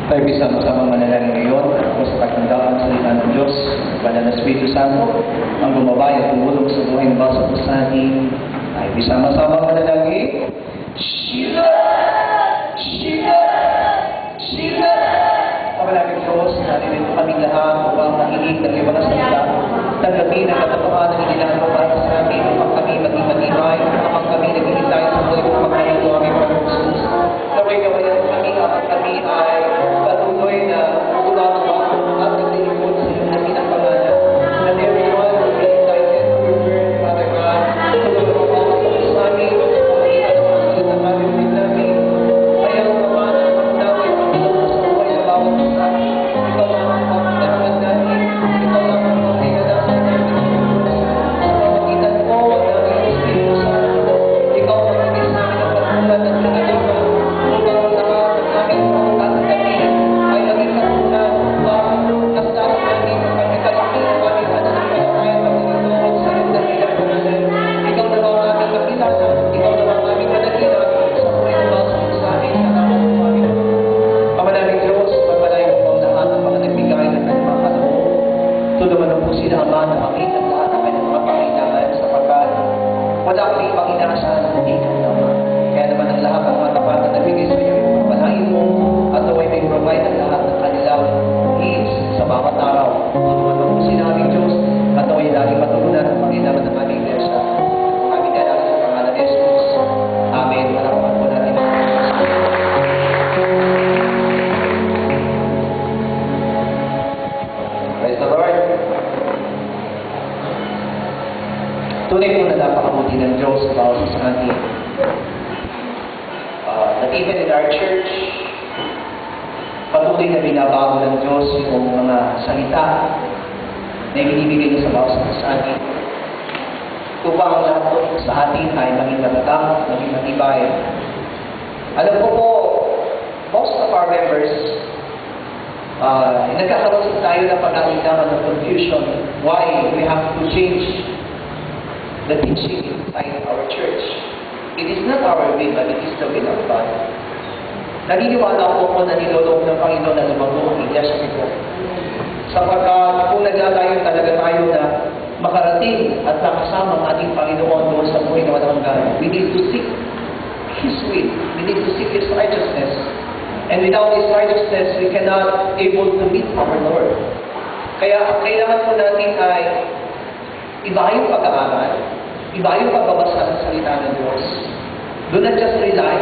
Tayo sama-sama manalangin ngayon at sa pagkandaan sa salita ng Diyos, Banal na Espiritu Santo, ang bumabay at tumulong sa buhay ng bawat isa sa atin. Tayo sama-sama manalangin. Sheila! Sheila! Sheila! Maraming Diyos, natin kaming lahat upang makinig ng iyong mga salita. Tanggapin ang katotohanan ng ginagawa para sa atin upang kami maging matibay, upang kami naghihintay sa buhay ng pagkaito aming Panginoon Jesus. Naway gawain kami kapag kami ay patuloy na gumagawa at naglilingkod sa iyong naginang pangalan. And everyone will be excited to your word, Father God. Tulungan mo ako sa amin, pagkakita ng mga salita namin with namin. Ayaw naman ang pagdawin ang tulong sa buhay sa bawat isa. Ikaw lang ang pagdawin namin. Ikaw lang ang pagdawin namin. Sa pamagitan ko, ang aming Espiritu Santo. Ikaw ang magiging sa amin ang pagmulat at pinagawa. Upang ang lahat ng aming tatanggapin ay maging katunan upang nasasabi namin ang kami kalaki ang aming pananampalataya Panginoon sa iyong dakilang pangalan. Ikaw na ang aming kapilala. Ikaw na ang aming managina sa buhay ng bawat isa sa amin. Salamat po, Panginoon. Pamanaming Diyos, pagpalain mo ang lahat ng mga nagbigay ng kanyang mga kaloob. Tulungan mo po sila, Ama, na makita ang lahat ng kanyang mga pangailangan sapagkat wala kami ibang inaasahan na hindi ka naman. Kaya naman ang lahat ng mga tapat na nabigay sa iyo, pagpalain mo at naway may provide ang lahat ng kanilang needs sa bawat araw. Tulungan mo po sila, aming Diyos, at naway laging matugunan ang pangailangan ng aming iglesia. Kami dalangin sa pangalan ni Jesus. Amen. Malakapan po natin. Praise the Lord. Tunay po na napakabuti ng Diyos sa bawat isa sa atin. That even in our church, patuloy na binabago ng Diyos yung mga salita na ibinibigay niya sa bawat isa sa atin. Upang ang lahat po sa atin ay maging matatag, maging matibay. Alam ko po, most of our members, nagkakaroon tayo ng pag-aalingaman ng confusion why we have to change the teaching inside our church. It is not our will, but it is the will of God. Naniniwala po ko na niloloob ng Panginoon na lumago ang iglesia nito. Sapagkat kung naglalayo talaga tayo na makarating at nakasama ang ating Panginoon doon sa buhay na walang hanggan, we need to seek His will. We need to seek His righteousness. And without His righteousness, we cannot able to meet our Lord. Kaya kailangan po natin ay iba yung pag-aaral, iba yung pagbabasa ng salita ng Diyos. Do not just rely.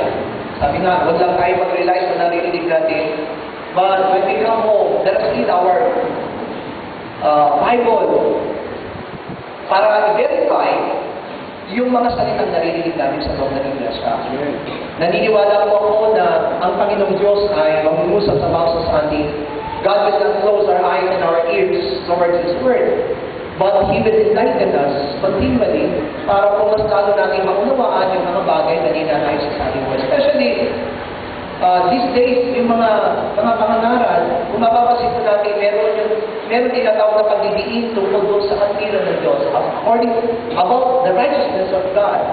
Sabi nga, huwag lang tayo mag-rely sa naririnig natin. But when we come home, let's read our Bible para i-verify yung mga salitang naririnig namin sa loob ng iglesia. Naniniwala po ako na ang Panginoong Diyos ay mag-uusap sa bawat sa atin. God will not close our eyes and our ears towards His Word. But He will enlighten us continually para po mas lalo natin maunawaan yung mga bagay na ninanayos sa ating world. Especially, these days, yung mga pangangaral, kung mapapasin po natin, meron tinatawag na pagdidiin tungkol doon sa kantiran ng Diyos about the righteousness of God.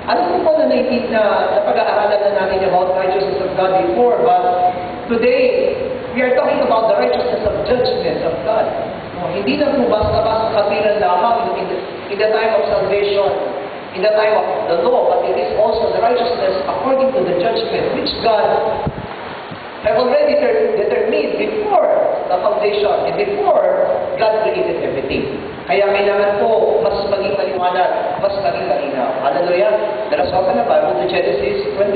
Alam po na napag-aaralan na natin about righteousness of God before, but today, we are talking about the righteousness of judgment of God. Hindi na po basta-basta kapilan lamang in the time of salvation, in the time of the law, but it is also the righteousness according to the judgment which God have already determined before the foundation and before God created everything. Kaya kailangan po mas maging maliwanag, mas maging malinaw. Hallelujah! Let us open the Bible to Genesis 24,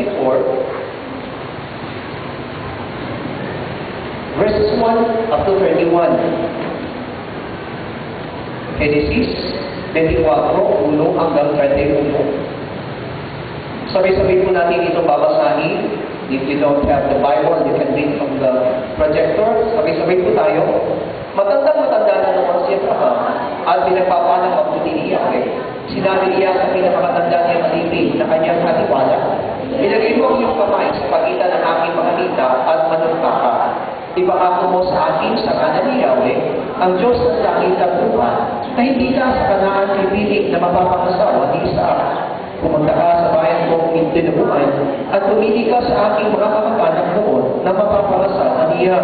verses 1 up to 31. Genesis 24, 1 hanggang 31. Sabay-sabay po natin itong babasahin. If you don't have the Bible, you can read from the projector. Sabay-sabay po tayo. Matandang-matanda na naman si Abraham at pinagpapanang mabuti ni Yahweh. Sinabi niya sa pinakamatanda niya malibig na kanyang katiwala. Ilagay mo ang iyong kamay sa pagitan ng aking mga hita at manumpa ka. Ipangako mo sa akin sa kanan ni Yahweh, ang Diyos ng langit at lupa, na hindi ka sa Kanaan pipilit na mapapangasawa ni Isaac. Pumunta ka sa bayan kong tinubuan at pumili ka sa aking mga kamag-anak noon na mapapangasawa ni niya,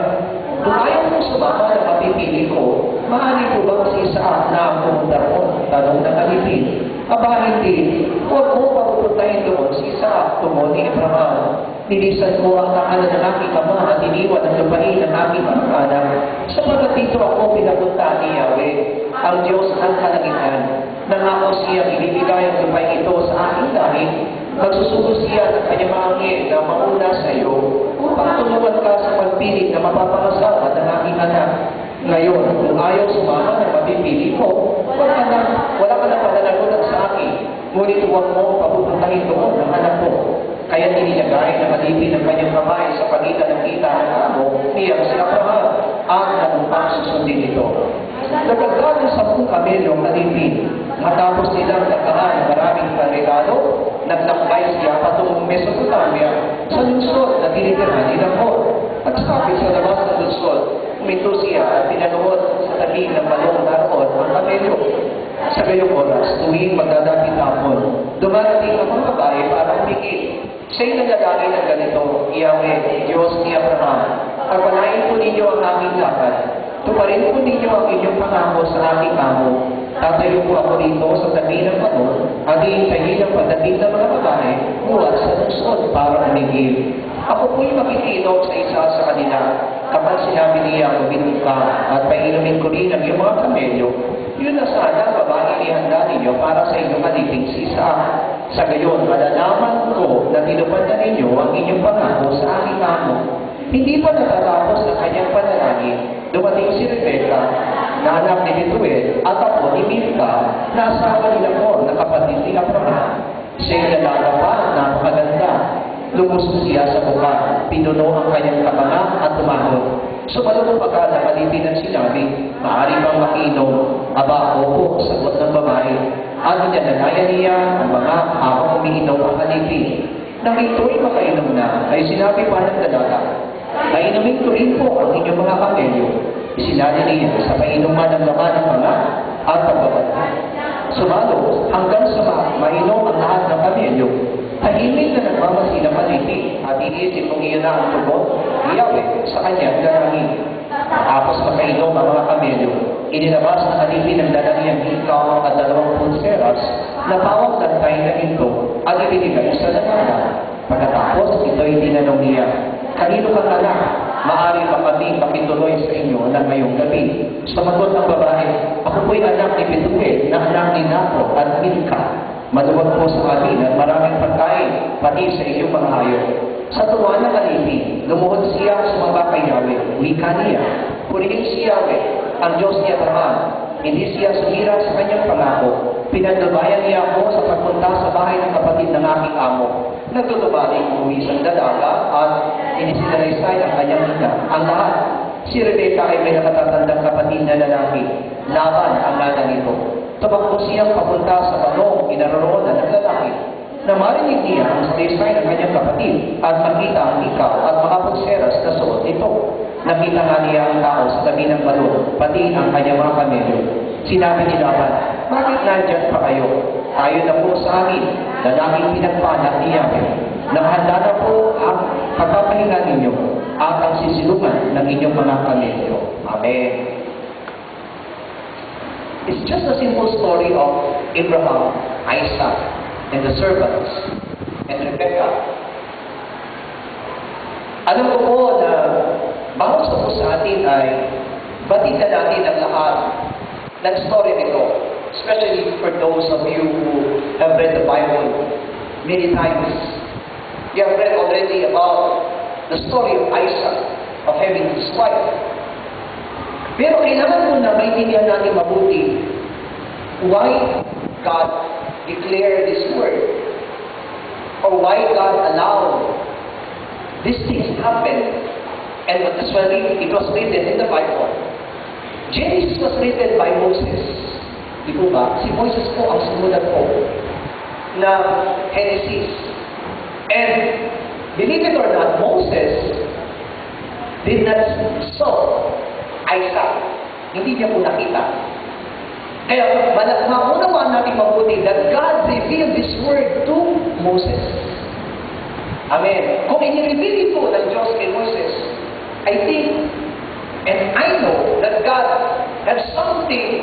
kung ayaw mong sumama na mapipili ko, maaari ko bang si Isaac na ang pumunta roon? Tanong ng alipin. Aba, hindi. Huwag mo papupuntahin doon si Isaac, tumo ni Abraham. Nilisan ko ang tahanan ng aking ama at iniwan ang lupain ng aking mga anak. Sapagkat dito ako pinapunta ni Yahweh, ang Diyos ng kalangitan. Nangako siya ibibigay ang lupain ito sa aking langit. Magsusugo siya ng kanyang mga angel na mauna sa iyo upang tulungan ka sa pagpili na mapapangasawa ng aking anak. Ngayon, kung ayaw sumama na mapipili ko, wala ka na pananagunan sa akin. Ngunit huwag mo papupuntahin doon ng anak ko. Kaya ninilagay ng alipin ng kanyang kamay sa pagitan ng kita ng amo, niyang si Abraham ang nanumpang susundin ito. Nagagano sa 10 kamelyo ang alipin. Matapos nilang nagkaan ng maraming regalo, naglakbay siya patungong Mesopotamia sa lungsod na tinitirhan ni Nahor. At sabi sa labas ng lungsod, uminto siya at pinanuhod sa tabi ng balong naroon ang kamelyo. Sa gayong oras, tuwing magdadating hapon, dumarating ang mga babae para umigil. Siya'y nanlalangin ng ganito, Yahweh, Diyos ni Abraham, pagpalain po ninyo ang aming lakad. Tuparin po ninyo ang inyong pangako sa aking amo. Tatayo po ako dito sa tabi ng balon at iintayin ang pagdating ng mga babae mula sa lungsod para umigil. Ako po'y makikinom sa isa sa kanila. Kapag sinabi niya, uminom ka at painumin ko rin ang iyong mga kamelyo, yun na sana ang babae ihanda ninyo para sa inyong aliping sisa. Sa gayon, malalaman ko na tinupad na ninyo ang inyong pangako sa aking amo. Hindi pa natatapos ang kanyang panalangin, dumating si Rebecca, na anak ni Betuel, at ako ni Milka, na asawa ni Nahor na kapatid ni Abraham. Siya'y nalalapan at napakaganda. Lumusot siya sa buka, pinuno ang kanyang kapanga at tumahod. Sumalong pagka ng alipin at sinabi, maaari bang makinom? Aba, opo, sagot ng babae. At inalalayan niya ang mga habang umiinom ang alipin. Nang ito'y makainom na, ay sinabi pa ng dalaga, painumin ko rin po ang inyong mga kamelyo. Isinali niya sa painuman ng laman ng mga at pagbabad. Sumalo hanggang sa mainom ang lahat ng kamelyo. Tahimik na nagmamasid ang alipin at iniisip kung iyon na ang tugon, Yahweh sa kanyang dalangin. Tapos makainom ang mga kamelyo. Inilabas ng alipin ng dalangin ikaw at 2 pulseras na pawang lantay na ito at ibinigay sa dalaga. Pagkatapos, ito'y tinanong niya, kanino kang anak? Maaari ba kami pakituloy sa inyo na ngayong gabi? Sumagot ng babae, ako po'y anak ni Betuel na anak ni Nahor at Milka. Maluwag po sa amin at maraming pagkain, pati sa iyong mga hayop. Sa tuwa ng alipin, lumuhod siya sumamba kay Yahweh. Wika niya, purihin si Yahweh, ang Diyos ni Abraham. Hindi siya sumira sa kanyang pangako. Pinagdabayan niya ako sa pagpunta sa bahay ng kapatid ng aking amo. Nagtutubaling umuwi sa dalaga at inisinalaysay ang kanyang ina. Ang lahat, si Rebecca ay may nakatatandang kapatid na lalaki. Laban ang nanang ito. Tumakbo siyang papunta sa balong inaroroonan ng lalaki. Na marinig niya ang salaysay ng kanyang kapatid at makita ang ikaw at mga pulseras na suot nito. Nakita nga niya ang tao sa tabi ng balong, pati ang kanyang mga kamelyo. Sinabi ni Laban, bakit nandyan pa kayo? Tayo na po sa amin, lalaking pinagpanak ni Yahweh. Nakahanda na po ang pagpapahinga ninyo at ang sisilungan ng inyong mga kamelyo. Amen. It's just a simple story of Abraham, Isaac, and the servants, and Rebecca. Alam ko po na bawat sa po sa atin ay batikan natin ang lahat ng story nito, especially for those of you who have read the Bible many times. You have read already about the story of Isaac, of having his wife. Pero kailangan mo na maintindihan natin mabuti why God declared this word or why God allowed these things happen. And usually, it was written in the Bible. Genesis was written by Moses. Di po ba? Si Moses po ang sumulat po na Genesis. And believe it or not, Moses did not saw Isaac. Hindi niya po nakita. Kaya maunawaan natin mabuti that God revealed this word to Moses. Amen. Kung i-reveal po ng Diyos kay Moses, I think have something,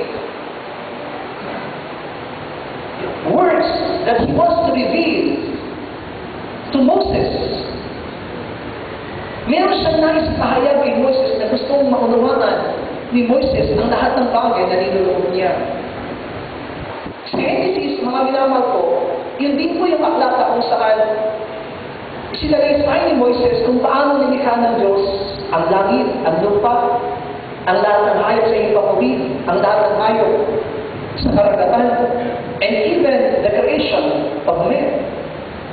words that he wants to reveal to Moses. Meron siyang nais pahayag kay Moses na gustong maunawaan ni Moses ang lahat ng bagay na niluloob niya. Sa Genesis, mga minamahal ko, yun din po yung aklat kung saan sinalaysay ni Moises kung paano nilikha ng Diyos ang langit, ang lupa, ang lahat ng hayop sa ipapawid, ang lahat ng hayop sa karagatan, and even the creation of man.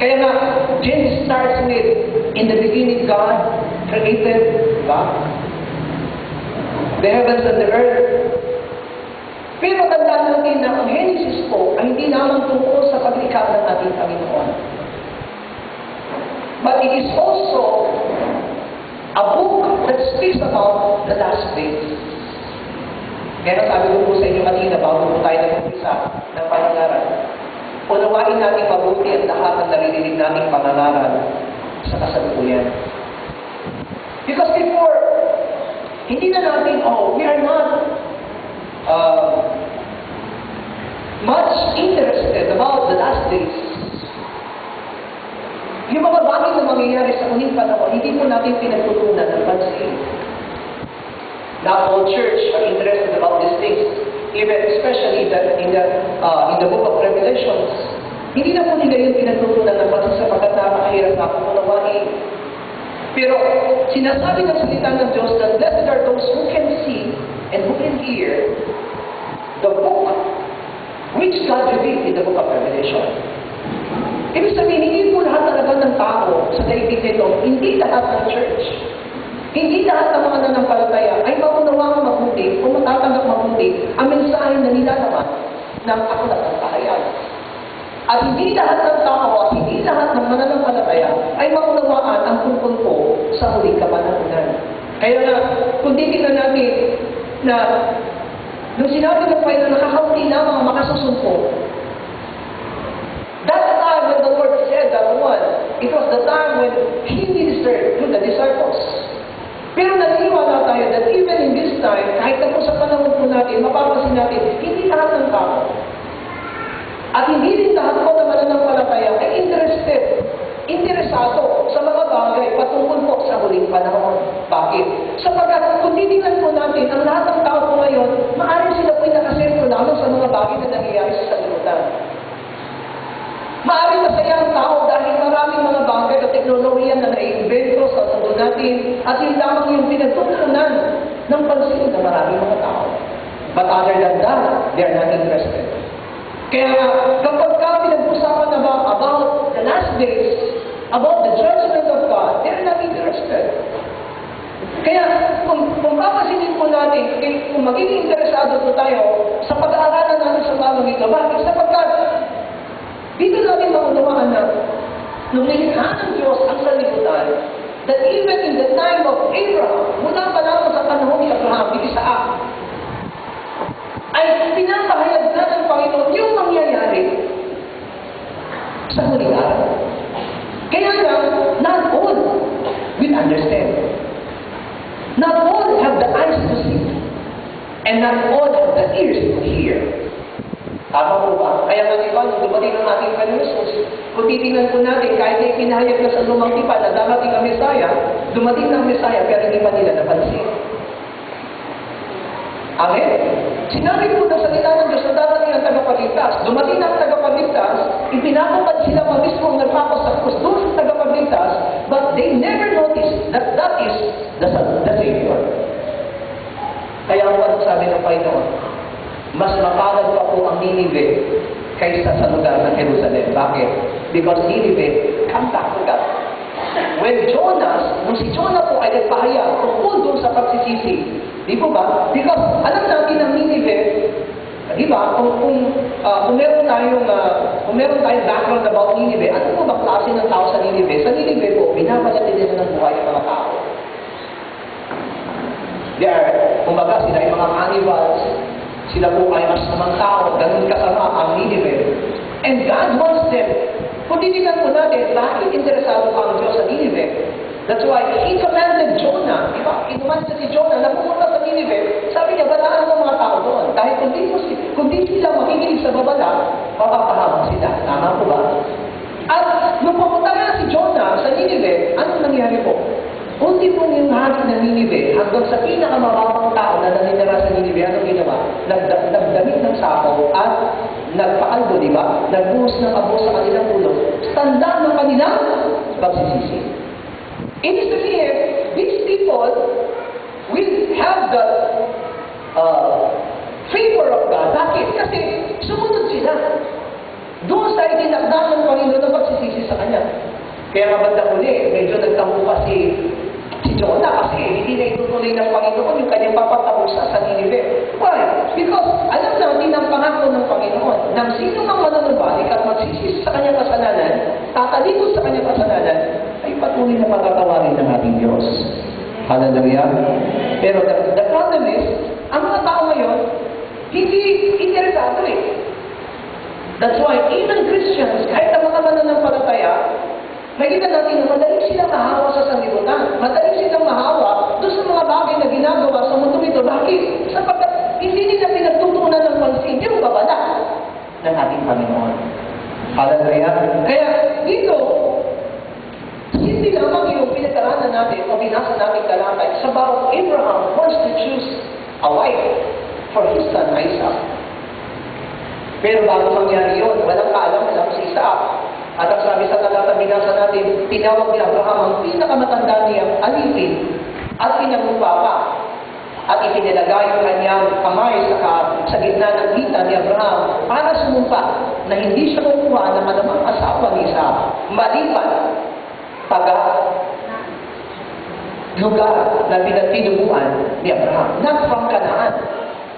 Kaya nga, Genesis starts with, in the beginning God created the heavens and the earth. Pero tandaan natin na ang Genesis po ay hindi lamang tungkol sa paglikha ng ating Panginoon. But it is also a book that speaks about the last days. Kaya sabi ko po sa inyo kanina, bago po tayo nag-umpisa ng panangaral, unawain natin mabuti ang lahat ng naririnig nating panangaral sa kasalukuyan. Because before, hindi na natin, we are not much interested about the last days. Yung mga bagay na mangyayari sa uling panahon, hindi po natin pinagtutunan ng pansin. Not all church are interested about these things, even especially in the book of Revelations. Hindi na po nila yung pinagtutunan ng pansin sapagkat napakahirap na unawain. Pero sinasabi ng salita ng Diyos that blessed are those who can see and who can hear the book which God revealed in the book of Revelation. Ibig sabihin, hindi po lahat talaga ng tao sa daigdig nito, hindi lahat ng church, hindi lahat ng mga nanampalataya ay maunawang mabuti o matatanggap mabuti ang mensahe na nilalaman ng aklat ng kahayag. At hindi lahat ng tao at hindi lahat ng mananampalataya ay maunawaan ang tungkol po sa huling kapanahunan. Kaya nga, kung titignan natin na nung sinabi ng Panginoon na nakakaunti lamang ang makasusumpo, that time when the Lord said that one, it was the time when He ministered to the disciples. Pero naniniwala tayo that even in this time, kahit na po sa panahon po natin, mapapansin natin, hindi lahat ng tao. At hindi rin lahat po na mananampalataya ay interesado sa mga bagay patungkol po sa huling panahon. Bakit? Sapagkat kung titingnan po natin, ang lahat ng tao po ngayon, maaaring sila po'y nakasentro lamang sa mga bagay na nangyayari sa sanlibutan. Maaaring masaya ang tao dahil maraming mga bagay o teknolohiya na naiimbento sa mundo natin at yun lamang yung pinagtutunan ng pansin ng maraming mga tao. But other than that, they are not interested. Kaya kapag pinag-usapan about the last days, about the judgment of God, they are not interested. Kaya kung papasinin po natin, kung magiging interesado po tayo sa pag-aaralan natin sa bagong ito, bakit? Sapagkat dito natin maunawaan na nung nilikha ng Diyos ang sanlibutan, that even in the time of Abraham, mula pa lang sa panahon ni Abraham, ni Isaac, ay pinapahayag na ng Panginoon yung mangyayari sa huling araw. Kaya lang, not all will understand. Not all have the eyes to see. And not all have the ears to hear. Tama po ba? Kaya nga diba, nung dumating ang ating Panginoon Jesus, kung titingnan po natin, kahit na ipinahayag na sa lumang tipan na darating ang Mesaya, dumating ng Mesaya, pero hindi pa nila napansin. Amen? Sinabi po ng salita ng Diyos na darating ang tagapagligtas. Dumating ang tagapagligtas, ipinapapad sila pa mismo ang nagpapos sa krus doon sa tagapagligtas, but they never noticed that that is the Savior. Kaya ang sabi ng Panginoon, mas mapalad pa po ang Ninive kaysa sa lugar ng Jerusalem. Bakit? Because Ninive come back to God. When nung si Jonah po ay nagpahayag tungkol doon sa pagsisisi, di po ba? Because alam natin ang Ninive, di ba? Kung meron tayong background about Ninive, ano po ba klase ng tao sa Ninive? Sa Ninive po, pinapalati nila ng buhay ng mga tao. Kumbaga, sila ay mga cannibals, sila po ay masamang tao, ganun kasama ang Ninive. And God wants them. Kung titignan po natin, bakit interesado pa ang Diyos sa Ninive? That's why He commanded Jonah, di ba? Inuman siya si Jonah na pumunta sa Ninive. Sabi niya, balaan mo mga tao makinig sa babala, mapapahamak sila. Tama po ba? At nung pumunta nga si Jonah sa Ninive, anong nangyari po? Unti pong yung hari ng Ninive, hanggang sa pinakamababang tao na naninira sa Ninive, anong ginawa? Nagdamit ng sapaw at nagpaalbo, di ba? Nagbuhos ng abo sa kanilang ulo. Tanda ng kanilang pagsisisi. Ibig sabihin, these people will have the favor of God. Bakit? Kasi sumunod sila. Doon sa itinakda ng Panginoon na pagsisisi sa Kanya. Kaya nga banda uli, medyo nagtampo pa si Jonah kasi hindi na itutuloy ng Panginoon yung kanyang papatabusa sa Ninive. Why? Because alam natin ang pangako ng Panginoon nang sino mang mananubalik at magsisisi sa kanyang kasalanan, tatalikod sa kanyang kasalanan, ay patuloy na patatawarin ng ating Diyos. Hallelujah. Pero the problem is, ang mga tao ngayon, hindi interesado eh. That's why even Christians, kahit ang mga mananampalataya, nakita natin na madali silang mahawa sa sanlibutan. Madali silang mahawa doon sa mga bagay na ginagawa sa mundo ito. Bakit? Sapagkat hindi nila pinagtutunan ng pansin yung babala ng ating Panginoon. Hallelujah. Kaya dito, hindi lamang yung pinag-aralan natin o binasa natin talakay sa bawat Abraham wants to choose a wife for his son Isaac. Pero bago mangyari yun, walang kaalam-alam si Isaac. At ang sabi sa talata binasa natin, tinawag ni Abraham ang pinakamatanda niyang alipin at pinagmumpa pa. At itinilagay yung kanyang kamay sa gitna ng hita ni Abraham para sumumpa na hindi siya kukuha ng anumang asawa ni Isaac. Maliban, lugar na pinagtinubuan ni Abraham. Not from Canaan.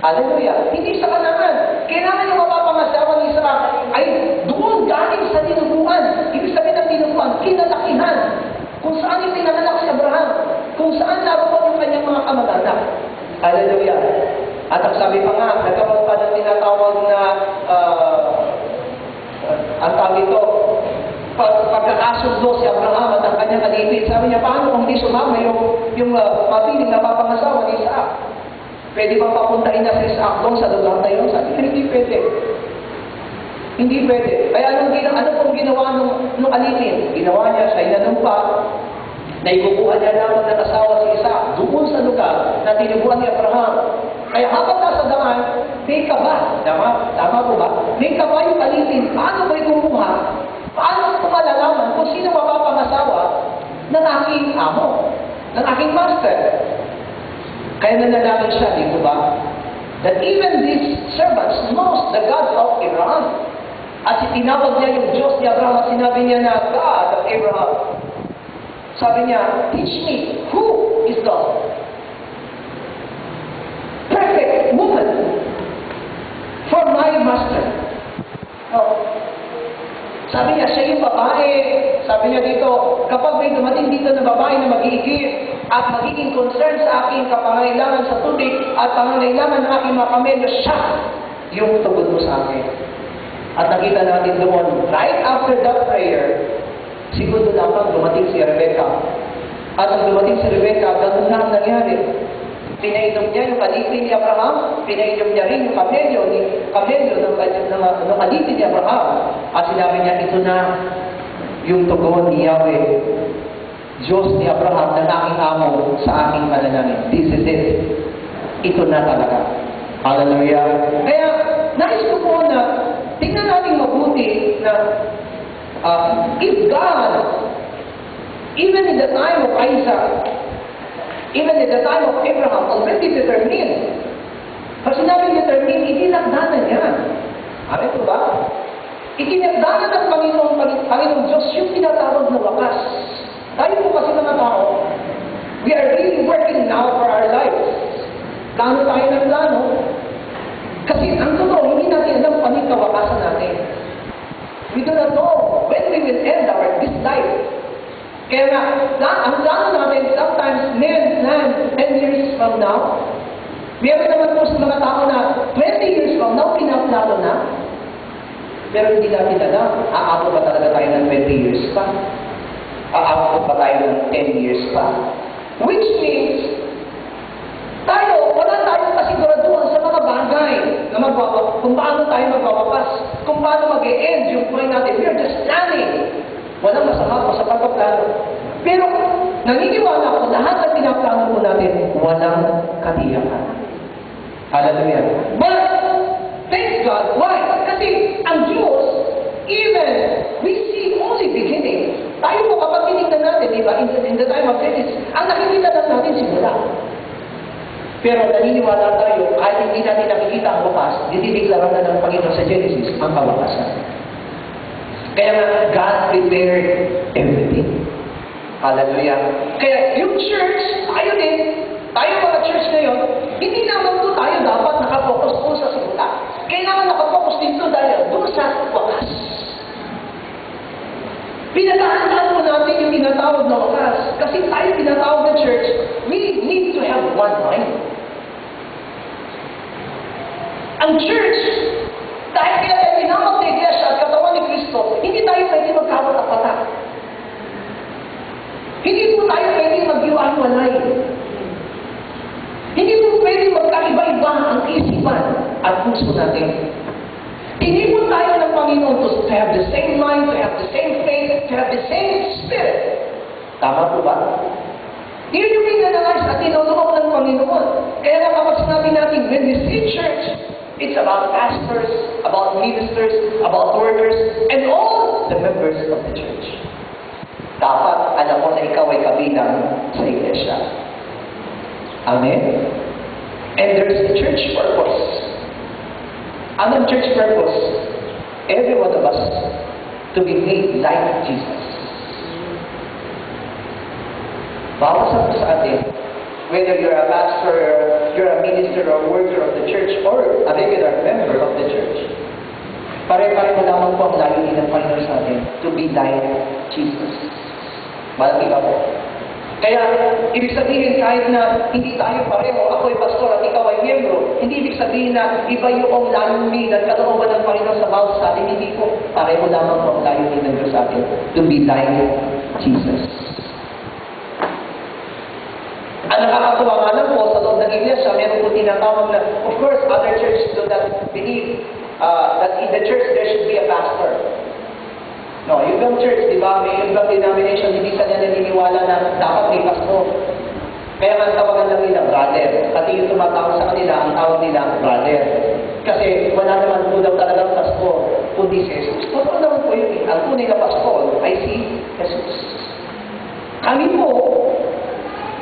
Hallelujah. Hindi sa Canaan. Kailangan yung mapapangasawa ni Isaac ay doon galing sa tinubuan. Ibig sabihin ng tinubuan, kinalakihan. Kung saan yung pinanganak si Abraham. Kung saan naroon yung kanyang mga kamag-anak. Hallelujah. At ang sabi pa nga, nagkaroon pa ng tinatawag na ang tawag ito, pagkakasundo si Abraham at ang kanyang alipin. Sabi niya, paano kung hindi sumama yung mapiling na papangasawa ni Isaac? Pwede bang papuntahin na si Isaac doon sa lugar na yun? Sabi niya, hindi pwede. Hindi pwede. Kaya ano pong ginawa nung alipin? Ginawa niya, siya inanumpa, na ikukuha niya naman ng asawa si Isaac doon sa lugar na tinubuan ni Abraham. Kaya habang nasa daan, may kaba. Tama po ba? May kaba yung alipin. Paano ba kumuha? Paano ko malalaman kung sino mapapangasawa ng aking amo, ng aking master? Kaya nanalangin siya, di ba? That even these servants knows the God of Abraham. At tinawag niya yung Diyos ni Abraham at sinabi niya na God of Abraham. Sabi niya, teach me, who is God? Perfect woman for my master. Oh. Sabi niya, siya yung babae. Sabi niya dito, kapag may dumating dito na babae na mag-iigit at magiging concern sa aking kapangailangan sa tubig at pangangailangan ng aking mga kamelyo, siya yung tugod mo sa akin. At nakita natin doon, right after that prayer, siguro lamang dumating si Rebecca. At nung dumating si Rebecca, ganun na ang nangyari. Pinainom niya yung alipin ni Abraham, pinainom niya rin yung kamelyo ng alipin ni Abraham. At sinabi niya, ito na yung tugon ni Yahweh, Diyos ni Abraham na aking amo sa aking panalangin. This is it. Ito na talaga. Hallelujah. Kaya, nais ko po na tingnan natin mabuti na if God, even in the time of Isaac, even in the time of Abraham, already determined. Pag sinabing determined, itinakdanan niya. Amin po ba? Itinakdanan ng Panginoong Diyos yung tinatawag na wakas. Tayo po kasi mga tao, we are really working now for our lives. Plano tayo ng plano. Kasi ang totoo, hindi natin alam paano yung kawakasan natin. We do not know when we will end this life. Kaya nga, ang plano natin, sometimes, 10 years from now, meron naman po sa mga tao na 20 years from now, pinaplano na. Pero hindi natin alam, aabot pa talaga tayo ng 20 years pa. Aabot pa tayo ng 10 years pa. Which means, wala tayong kasiguraduhan sa mga bagay na kung paano tayo magwawakas. paano mag-e-end yung buhay natin. We are just planning. Walang masama po sa pagpaplano. Pero naniniwala ko, lahat ng pinaplano po natin, walang katiyakan. Hallelujah. But, thank God. Why? Kasi ang Diyos, even we see only beginning. Tayo po kapag tinignan natin, di ba, in the time of Genesis, ang nakikita lang natin simula. Pero naniniwala tayo, kahit hindi natin nakikita ang wakas, dinideklara na ng Panginoon sa Genesis ang kawakasan. Kaya nga, God prepared everything. Hallelujah. Kaya yung church, tayo din, tayo mga church ngayon, hindi naman po tayo dapat nakapokus po sa simula. Kailangan nakapokus dito dahil doon sa wakas. Pinaghahandaan po natin yung tinatawag na wakas. Kasi tayo tinatawag na church, we need to have one mind. Ang church, dahil kaya tayo tinawag na iglesia at katawan ni Kristo, hindi tayo pwede magkawat-apata. Hindi po tayo pwede mag-iwan-walay. Hindi po pwede magkaiba-iba ang isipan at puso natin. Tinipon tayo ng Panginoon to have the same mind, to have the same faith, to have the same spirit. Tama po ba? Yun yung pinananais at tinulungan ng Panginoon. Kaya nga kapag sinabi natin, when we say church, it's about pastors, about ministers, about workers, and all the members of the church. Dapat alam mo na ikaw ay kabilang sa iglesia. Amen? And there's a church purpose. Anong church purpose? Every one of us to be made like Jesus. Bawat sa atin, whether you're a pastor, you're a minister or worker of the church, or a regular member of the church, pare-pareho lamang po ang layunin ng Panginoon sa atin to be like Jesus. Malaki ka po. Kaya, ibig sabihin kahit na hindi tayo pareho, ako ay pastor at ikaw ay miyembro, hindi ibig sabihin na iba yung layunin at kalooban ng Panginoon sa bawat sa atin, hindi po pareho lamang po ang layunin ng Diyos sa atin to be like Jesus. Ang nakakatuwa nga lang po sa loob ng iglesia, meron po tinatawag na, of course, other churches do not believe that in the church there should be a pastor. No, yung ibang church, di ba, may ibang denomination, hindi sila naniniwala na dapat may pastor. Kaya nga tawagan lang nila, brother. Pati yung tumatawag sa kanila, ang tawag nila, brother. Kasi wala naman po daw talagang pastor, kundi si Jesus. Totoo naman po yun. Ang tunay na pastor ay si Jesus. Kami po,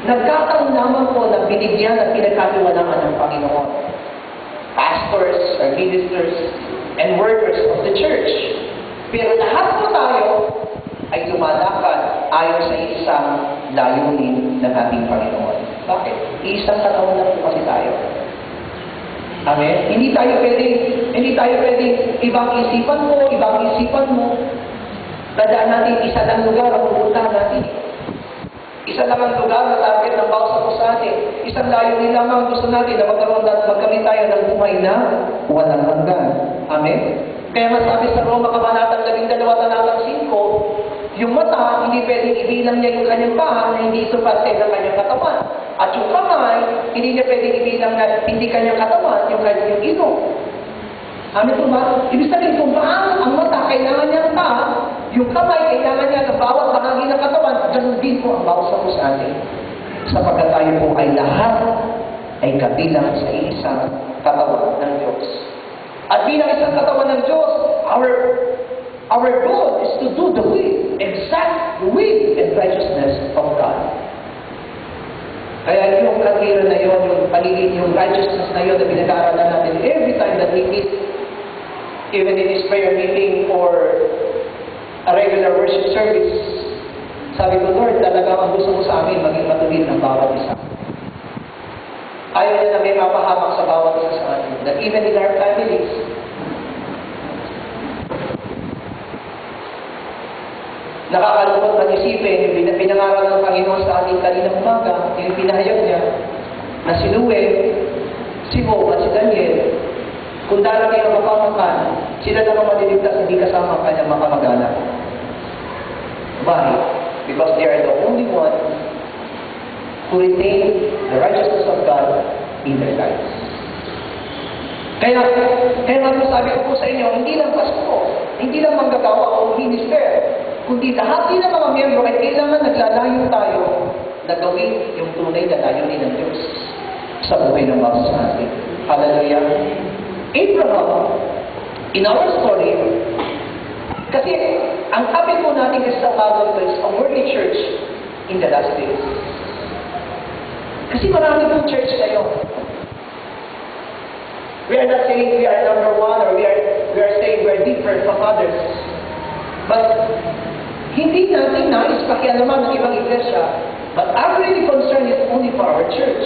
nagkataon naman po na binigyan at pinagkatiwalaan ng Panginoon. Pastors, or ministers, and workers of the church. Pero lahat po tayo ay lumalakad ayon sa isang layunin ng ating Panginoon. Bakit? Isang katawan lang po kasi tayo. Amen? Hindi tayo pwedeng ibang isipan mo. Tandaan natin, isa lang lugar ang pupuntahan natin. Isa lang ang lugar na target ng bawat sa atin. Isang layunin lamang gusto natin na magkamit tayo ng buhay na walang hanggan. Amen? Kaya masabi sa Roma, Kabanatang 12, talatang 5, yung mata, hindi pwedeng ibilang niya yung kanyang paa na hindi ito parte ng kanyang katawan. At yung kamay, hindi niya pwedeng ibilang na hindi kanyang katawan, yung kanyang ilong. Amin po ba? Ibig sabihin, kung paano ang mata, kailangan niya ang paa, yung kamay, kailangan niya ng bawat bahagi ng katawan, ganun din po ang bawat sa atin. Sapagkat tayo po ay lahat ay kabilang sa isang katawan ng Diyos. At bilang isang katawan ng Diyos, our goal is to do the will, exact will and righteousness of God. Kaya yung katiran na yun, yung paligid, yung righteousness na yun na pinag-aaralan natin every time that we meet, even in this prayer meeting or a regular worship service, sabi ko, Lord, talaga ang gusto mo sa amin, maging matulid ng bawat isa. Ayaw niya na may mapahamak sa bawat isa sa atin. That even in our families, nakakalungkot na isipin, yung pinangaral ng Panginoon sa ating kaninang umaga, yung pinahayag niya, na si Noe, si Job at si Daniel, kung darating ang mapamakan, sila naman maliligtas, hindi kasama ang kanyang makamag-anak. Why? Because they are the only one who retain the righteousness of God in their lives. Kaya nga sabi ko po sa inyo, hindi lang pasto, hindi lang manggagawa o minister, kundi lahat din ng mga miyembro ay kailangan naglalayo tayo na gawin yung tunay na layunin ng Diyos sa buhay ng mga sa atin. Hallelujah. Abraham, in our story, kasi ang topic po natin kasi sa Bible is a worldly church in the last days. Kasi marami pong church ngayon. We are not saying we are number one or we are saying we are different from others. But hindi natin nais pakialaman ng ibang iglesia, but our really concern is only for our church.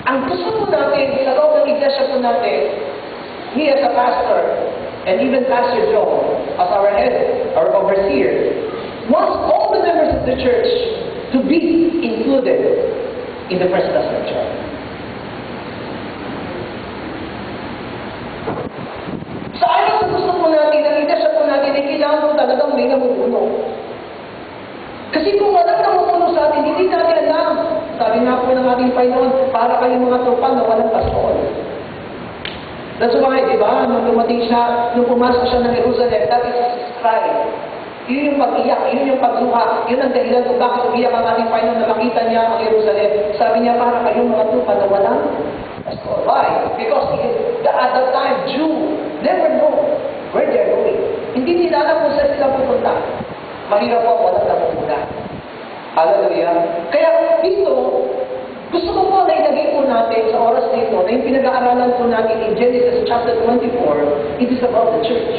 Ang gusto po natin sa loob ng iglesia po natin, me as a pastor, and even Pastor Joe as our head or overseer, wants all the members of the church to be included in the first pastoral church. Sa ayon sa gusto po natin, ang iglesia po natin ay kailangan po talagang may namumuno. Kasi kung walang namumuno sa atin, hindi natin alam. Sabi nga po ng ating Panginoon, para kayong mga tupang na walang pastor. That's why, di ba, nung dumating siya, nung pumasok siya ng Jerusalem, that is his cry. Yun yung pag-iyak, yun yung pagluha, yun ang dahilan kung bakit umiyak ang ating Panginoon na makita niya ang Jerusalem. Sabi niya, para kayong mga tupa na walang pastor. Why? Because at that time, Jew never know where they're going. Hindi nila alam kung saan sila pupunta. Mahirap po walang namumuna. Hallelujah. Kaya dito, gusto ko po na ilagay po natin sa oras na ito, na yung pinag-aaralan po natin in Genesis chapter 24, it is about the church.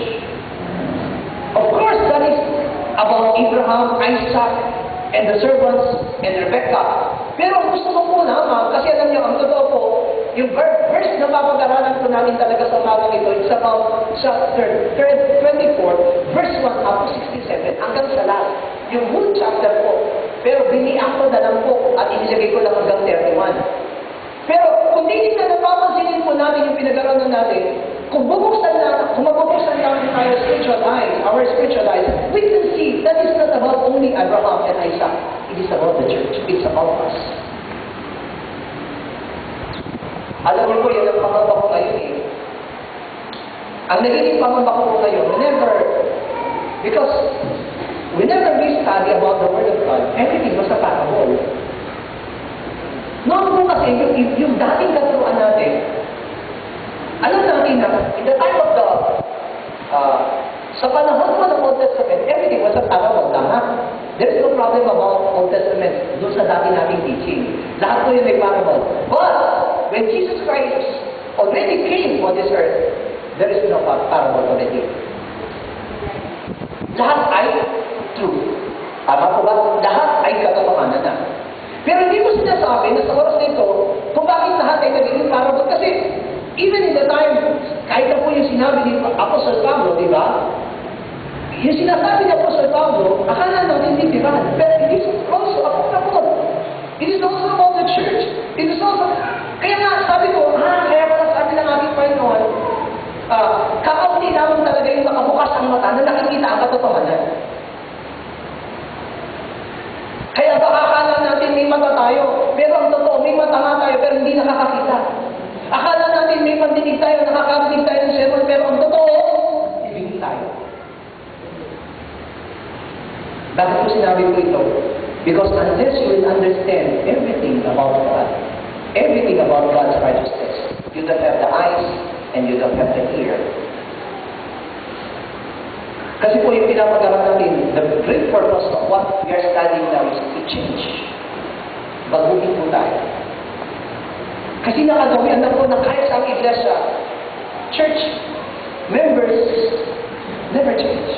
Of course, that is about Abraham, Isaac, and the servants, and Rebecca. Pero ang gusto ko po naman, kasi alam niyo, ang totoo po, yung verse na papag-aralan po natin talaga sa umagang ito, it's about chapter 24, verse 1 up to 67, hanggang sa last. Yung whole chapter po. Pero biniak ko na lang po at inilagay ko lang hanggang 31. Pero kung hindi na napapansinin po natin yung pinag-aralan natin, kung mabubuksan lang tayo our spiritual eyes, we can see that is not about only Abraham and Isaac. It is about the church. It's about us. Alam niyo po, yan ang pangamba ko ngayon eh. Ang nagiging pangamba ko ngayon, because whenever we study about the Word of God, everything was a parable. Noon po kasi, yung dating katuruan natin, alam natin na, in the time of sa panahon po ng Old Testament, everything was a parable lahat. There is no problem about Old Testament doon sa dati nating teaching. Lahat po yun may parable. But, when Jesus Christ already came on this earth, there is no parable already. Lahat ay true. Tama po ba? Lahat ay katotohanan na. Pero hindi mo sinasabi na sa oras na ito kung bakit lahat ay nagiging parable. Kasi even in the time, kahit na po yung sinabi ni Apostle Pablo, di ba? Yung sinasabi ni Apostle Pablo, akala natin titiran. Pero it is also a parable. It is also about the church. It is also... Kaya nga, sabi ko, kaya pala sabi ng ating Panginoon, kakaunti naman talaga yung nakabukas ang mata na nakikita ang katotohanan. Kaya baka akala natin may mata tayo, pero ang totoo, may mata nga tayo, pero hindi nakakakita. Akala natin may pandinig tayo, nakakarinig tayo ng sermon, pero ang totoo, ibigin tayo. Bakit po sinabi ko ito? Because unless you will understand everything about God, everything about God's righteousness, you don't have the eyes and you don't have the ear. Kasi po yung pinapag-aralan natin, the great purpose of what we are studying now is to change. Baguhin po tayo. Kasi nakagawian na po na kahit sa iglesia, church members never change.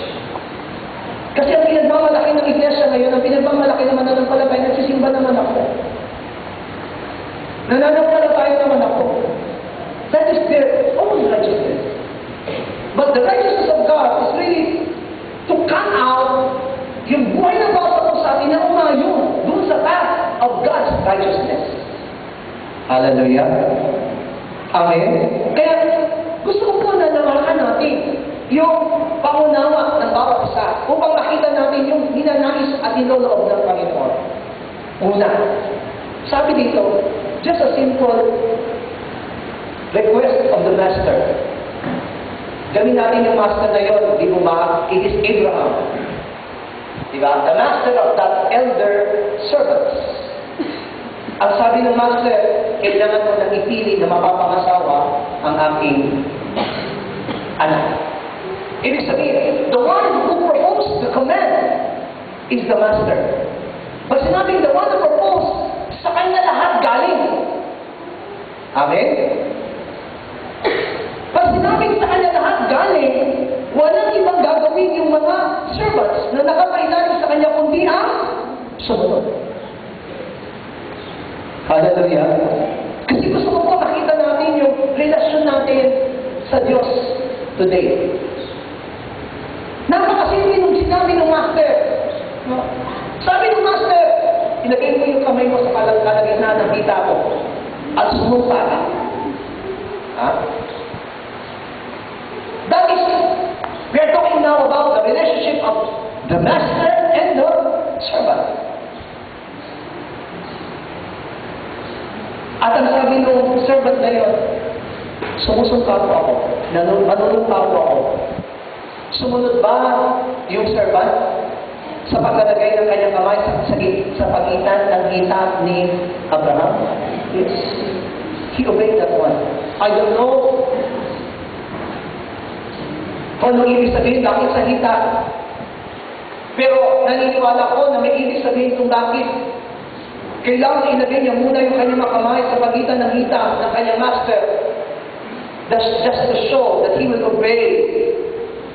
Kasi ang pinagmamalaki ng iglesia ngayon, ang pinagmamalaki naman ng palatay, nagsisimba naman ako. Nananampalataya naman ako. That is their own righteousness. But the righteousness of God is really to come out yung buhay na basa ko sa atin na umayon dun sa path of God's righteousness. Hallelujah. Amen. Kaya gusto ko po na nawakan natin yung pangunawa ng bawat isa upang makita natin yung hinanais at niloloob ng Panginoon. Una, sabi dito, just a simple request of the master. Gawin natin yung master na yun, di mo ba? It is Abraham. Diba? The master of that elder servants. Ang sabi ng master, kailangan mo nang ipili na mapapangasawa ang aking anak. Ibig sabihin, the one who proposed the command is the master. Pag sinabing the one who proposed, sa kanya lahat galing. Amen? Pag sinabing sa kanya lahat galing, walang ibang gagawin yung mga servants na nakapailalim sa kanya kundi ang sumunod. Hallelujah. Kasi gusto ko po makita natin yung relasyon natin sa Diyos today. Napakasimple nung sinabi ng master. No? Sabi ng master, ilagay mo yung kamay mo sa kalagitnaan ng hita ko at sumumpa ka. Ha? That is, we are talking now about the relationship of the master and the servant. At ang sabi ng servant na yun, sumusungka po ako, manunumpa po ako. Sumunod ba yung servant sa paglalagay ng kanyang kamay sa pagitan ng hita ni Abraham? Yes. He obeyed that one. I don't know kung anong ibig sabihin bakit sa hita. Pero naniniwala ko na may ibig sabihin kung bakit. Kailangan ilagay niya muna yung kanyang kamay sa pagitan ng hita ng kanyang master. That's just to show that he will obey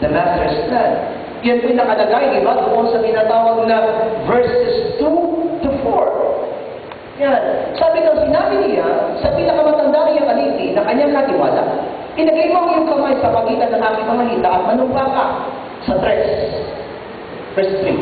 the master's plan. Yan po yung nakalagay, di ba? Doon sa tinatawag na verses 2 to 4. Yan. Sabi ng sinabi niya, sa pinakamatanda niya kaliti na kanyang katiwala, ilagay mo yung kamay sa pagitan ng aking mga hita at manumpa ka sa 3. Verse 3.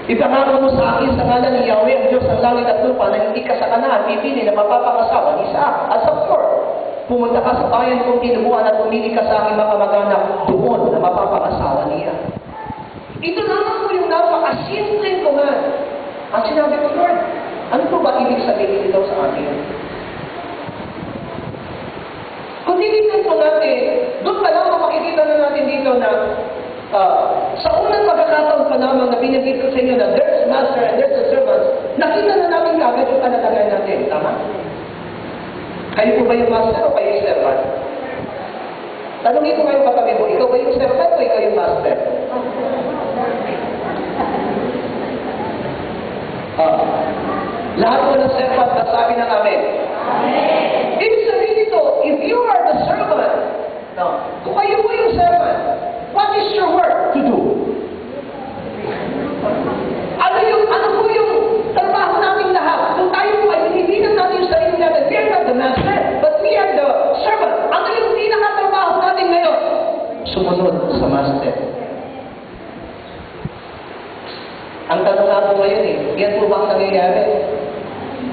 Ipangako mo sa akin sa ngalan ni Yahweh, ang Diyos ng langit at lupa, na hindi ka sa Kanaan pipili na mapapakasawa ni Isaac. At sa 4, pumunta ka sa bayan kong tinubuan at pumili ka sa aking mga kamag-anak doon na mapapakasawa niya. Ito naman po yung napakasimpleng command. Ang sinabi ko, Lord, ano po ba ibig sabihin ito sa akin? Kung titignan po natin, doon pa lang makikita na natin dito na sa unang pagkakataon pa naman na binigay ko sa inyo na there's a master and there's a servant, nakita na namin kagad yung panatagay natin. Tama? Kayo po ba yung master o kayo yung servant? Tanungin ko kayo katabi mo, ikaw ba yung servant o ikaw yung master? Lahat po ng servant na sabi ng amen. Amen. Ibig sabihin ito, if you are the servant, no, kung kayo po yung servant, what is your work to do? Ano po yung trabaho natin lahat? Kung tayo po ay binibilang natin yung sarili natin, we are not the master, but we are the servant. Ano yung pinakatrabaho natin ngayon? Sumunod sa master. Ang tanong nga po ngayon yan po ba ang nangyayari?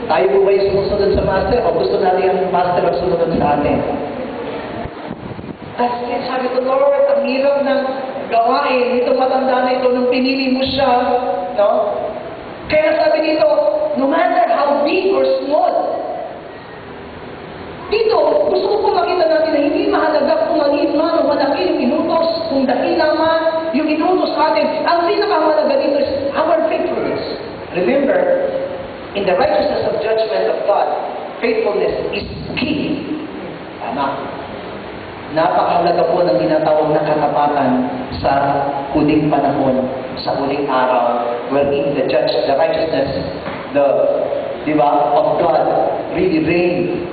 Tayo po ba yung sumusunod sa master o gusto natin yung master ang sumunod sa atin? Kasi sabi ko, Lord, ang hirap ng gawain itong matanda na ito nung pinili mo siya, no? Kaya sabi dito, no matter how big or small, dito, gusto ko po makita natin na hindi mahalaga kung maliit man o malaki yung inutos, kung dakila man yung inutos atin. Ang pinakamahalaga dito is our faithfulness. Remember, in the righteousness of judgment of God, faithfulness is key. Tama. Napakahalaga po ng tinatawag na katapatan sa huling panahon, sa huling araw, wherein the righteousness, of God really reign.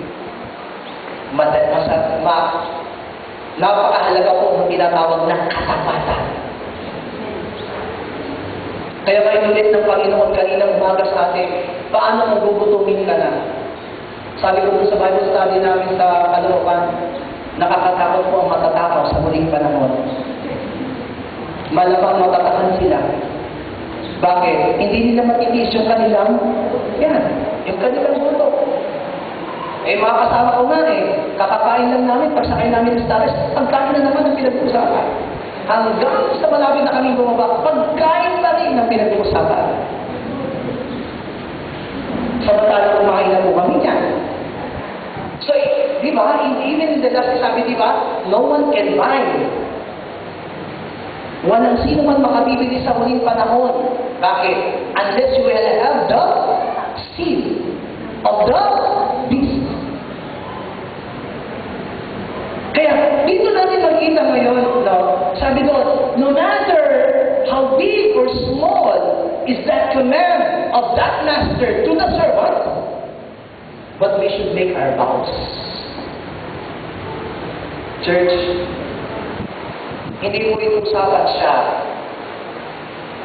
Napakahalaga po ng tinatawag na katapatan. Kaya may ulit ng Panginoon kaninang umaga sa atin, paano kung gugutumin ka na? Sabi ko sa Bible study namin sa Caloocan, nakakatakot po ang matatakaw sa huling panahon. Malamang matatakan sila. Bakit? Hindi nila matitiis yung kanilang gusto. Mga kasama ko nga kakakain lang namin, pagsakay namin ng Stares, pagkain na naman ang pinag-uusapan. Hanggang sa malapit na kami bumaba, pagkain na rin ang pinag-uusapan. Samantala kumain na po kami niyan. So, di Di ba? Even in the last sabi, di ba? No one can buy. Walang sino man makabibili sa huling panahon. Bakit? Unless you will have the seal of the beast. Kaya, dito natin makita ngayon, no? Sabi doon, no matter how big or small is that command of that master to the servant, but we should make our vows. Church, hindi po ito usapan siya.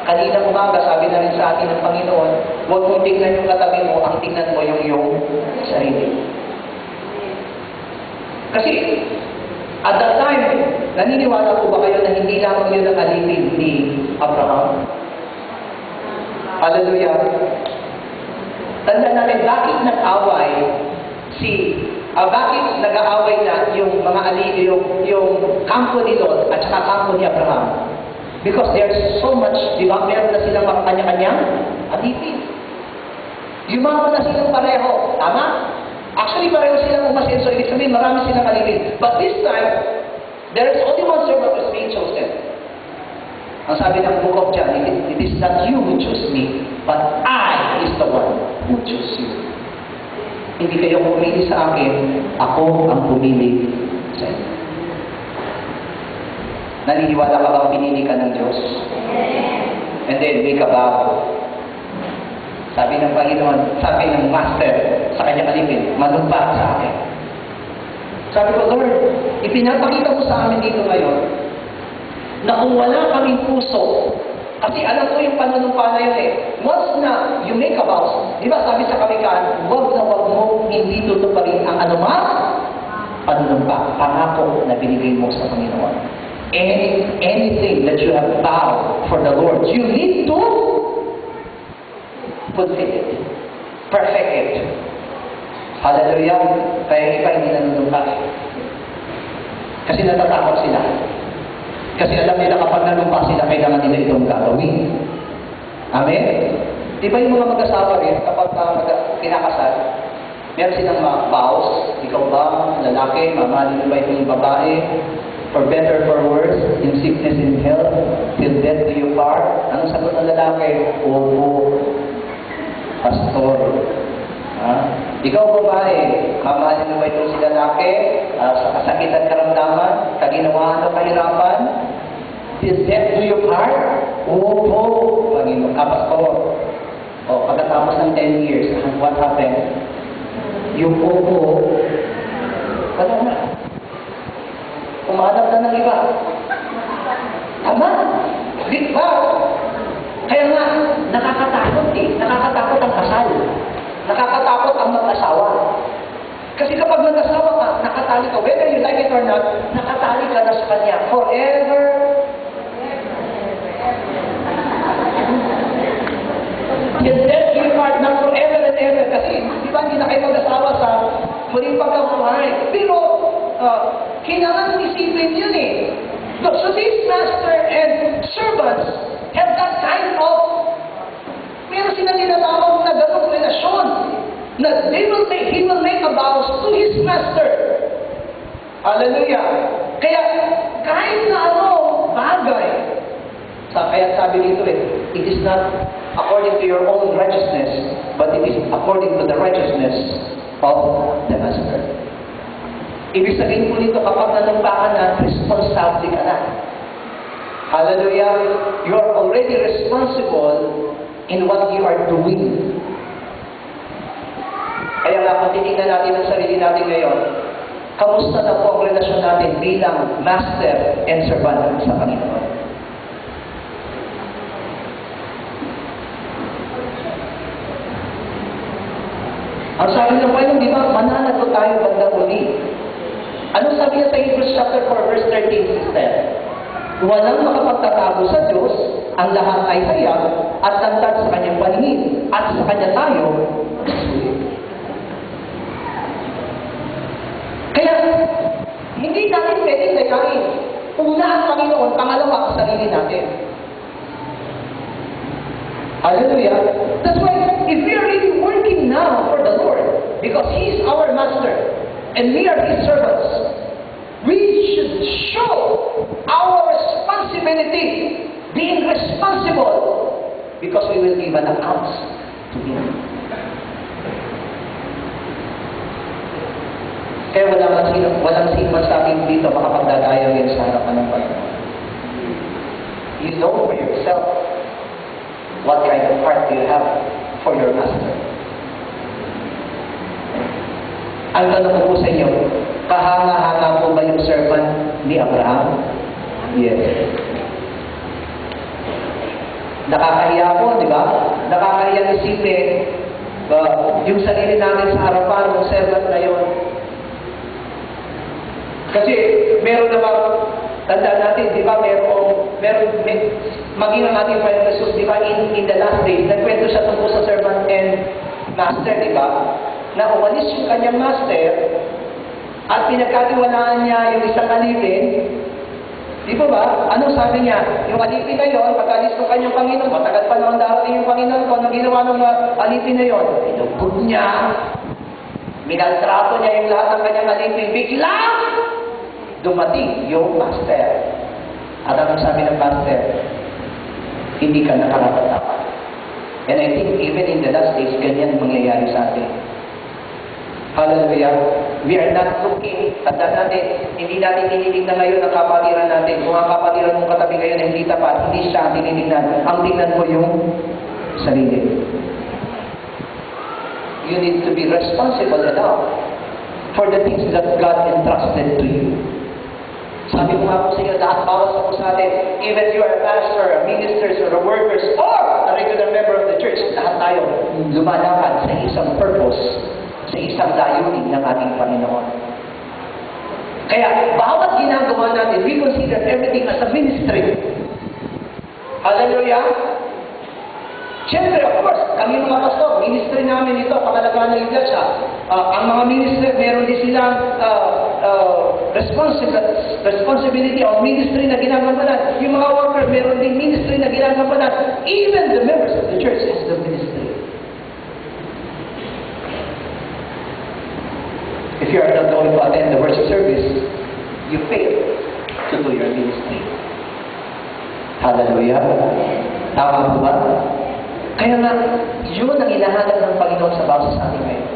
Kanina umaga, sabi na rin sa atin ng Panginoon, huwag mong tingnan yung katabi mo, ang tingnan mo yung iyong sarili. Kasi, at that time, naniniwala po ba kayo na hindi lamang yun ang alipin ni Abraham? Hallelujah. Tanda natin, bakit nag-away bakit nag-aaway na yung mga yung kampo ni Lot at saka kampo ni Abraham? Because there's so much, di ba, meron na silang mga kanya-kanyang alipin. Yumaman na silang pareho. Tama? Actually, pareho silang umasenso. Ibig sabihin, marami silang alipin. But this time, there is only one servant who is being chosen. Ang sabi ng Book of John, it is not you who choose me, but I is the one who choose you. Hindi kayo pumili sa akin, ako ang pumili sa inyo. Naniniwala ka bang pinili ka ng Diyos? And then, make a vow. Sabi ng Panginoon, sabi ng Master sa kanyang alipin, manumpa sa akin. Sabi ko, Lord, ipinapakita mo sa amin dito ngayon na kung wala kaming puso, kasi alam ko yung panunumpa na yun once na you make a vow, di ba sabi sa Kawikaan, wag na wag mo hindi tutuparin ang anumang panunumpa, pangako na binigay mo sa Panginoon. Anything that you have vowed for the Lord, you need to fulfill it. Perfect it. Hallelujah. Kaya iba hindi nanunumpa. Kasi natatakot sila. Kasi alam nila kapag nanumpa sila, kailangan nila itong gagawin. Amen? Di ba yung mga mag-asawa rin, kapag kinakasal, meron silang mga vows, ikaw ba, lalaki, mamahalin mo ba itong babae, for better, for worse, in sickness, in health, till death do you part? Anong sagot ng lalaki? Opo, pastor. Ikaw babae, mamahalin mo ba itong si lalaki, sa kasakitan karamdaman, kaginawahan o kahirapan, till death do you part? Opo, Panginoon, pastor. O, pagkatapos ng 10 years, what happened? Yung opo, wala na. Umahanap na ng iba. Tama? Di ba? Kaya nga, nakakatakot Nakakatakot ang kasal. Nakakatakot ang mag-asawa. Kasi kapag mag-asawa ka, nakatali ka, whether you like it or not, nakatali ka na sa kanya. Forever. Till death you part, not forever and ever. Kasi, di ba, hindi na kayo mag-asawa sa huling pagkabuhay. Pero, kailangan isipin yun So this master and servants have that kind of, meron sila tinatawag na ganong relasyon na he will make a vows to his master. Hallelujah. Kaya kahit na bagay, kaya sabi dito it is not according to your own righteousness, but it is according to the righteousness of the master. Ibig sabihin po nito, kapag nanumpa ka na, responsable ka na. Hallelujah. You are already responsible in what you are doing. Kaya nga, kung titignan natin ang sarili natin ngayon, kamusta na po ang relasyon natin bilang master and servant sa Panginoon? Ang sabi ng Panginoon, di ba, mananagot tayo bandang uli. Ano sabi niya sa Hebrews chapter 4, verse 13, sister? Walang makapagtatago sa Diyos, ang lahat ay hayag at tantad sa kanyang paningin, at sa kanya tayo sulit. Kaya, hindi natin pwedeng layain. Una ang Panginoon, pangalawa ang sarili natin. Hallelujah. That's why, if we are really working now for the Lord, because He is our Master, and we are His servants, we should show our responsibility, being responsible, because we will give an account to Him. Kaya walang sino magsabing dito makapagdadayaw yan sa harapan ng Panginoon. You know for yourself what kind of heart you have for your Master. Ang tanong ko po sa inyo, kahanga-hanga po ba yung servant ni Abraham? Yes. Nakakahiya po, di ba? Nakakahiya isipin yung sarili namin sa harapan ng servant na yun. Kasi meron naman, tandaan natin, di ba, maging ang ating Panginoon Jesus, di ba, in the last days, nagkwento siya tungkol sa servant and master, di ba? Na umalis yung kanyang master at pinagkatiwalaan niya yung isang alipin. Di ba ba? Anong sabi niya? Yung alipin na yun, pag-alis ng kanyang Panginoon, matagal pa naman darating yung Panginoon ko, anong ginawa ng alipin na yun? Pinupod niya, minaltrato niya yung lahat ng kanyang alipin, biglang dumating yung master. At anong sabi ng master? Hindi ka nakarapat-dapat. And I think even in the last days, ganyan mangyayari sa atin. Hallelujah. We are not looking. Tandaan natin, hindi natin tinitignan ngayon ang kapatiran natin. Kung ang kapatiran mong katabi ngayon ay hindi tapat, hindi siya ang tinitignan. Ang tingnan mo yung sarili. You need to be responsible enough for the things that God entrusted to you. Sabi ko nga po sa inyo, lahat bawat sa po sa atin, even you are a pastor, a minister, or a workers, or a regular member of the church, lahat tayo lumalakad sa isang purpose, sa isang layunin ng ating Panginoon. Kaya, bawat ginagawa natin, we consider everything as a ministry. Hallelujah! Siyempre, of course, kami mga pastor, ministry namin ito, pakalagaan ng iglesia. Ang mga minister, meron din silang responsibility of ministry na ginagampanan. Yung mga worker, meron din ministry na ginagampanan. Even the members of the church has the ministry. If you are not going to attend the worship service, you fail to do your ministry. Hallelujah. Tama po ba? Kaya nga, yun ang hinahanap ng Panginoon sa bawat sa ating ngayon.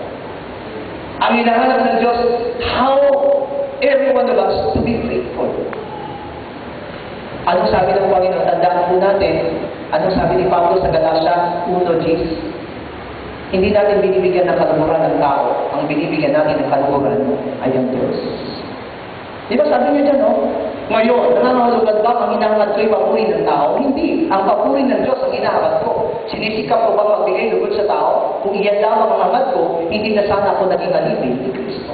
Ang hinahanap ng Diyos, how every one of us to be faithful. Anong sabi ng Panginoon? Tandaan po natin, anong sabi ni Pablo sa Galatia 1:10? Hindi natin binibigyan ng kaluhuran ng tao. Ang binibigyan natin ng kaluhuran ay ang Diyos. Di ba sabi niya dyan, no? Ngayon, nangangahulugan ba ang hinahangad ko'y papuri ng tao? Hindi. Ang papuri ng Diyos ang hinahangad ko. Sinisikap ko bang magbigay lugod sa tao? Kung iyan lamang ang hangad ko, hindi na sana ako naging alipin ni Kristo.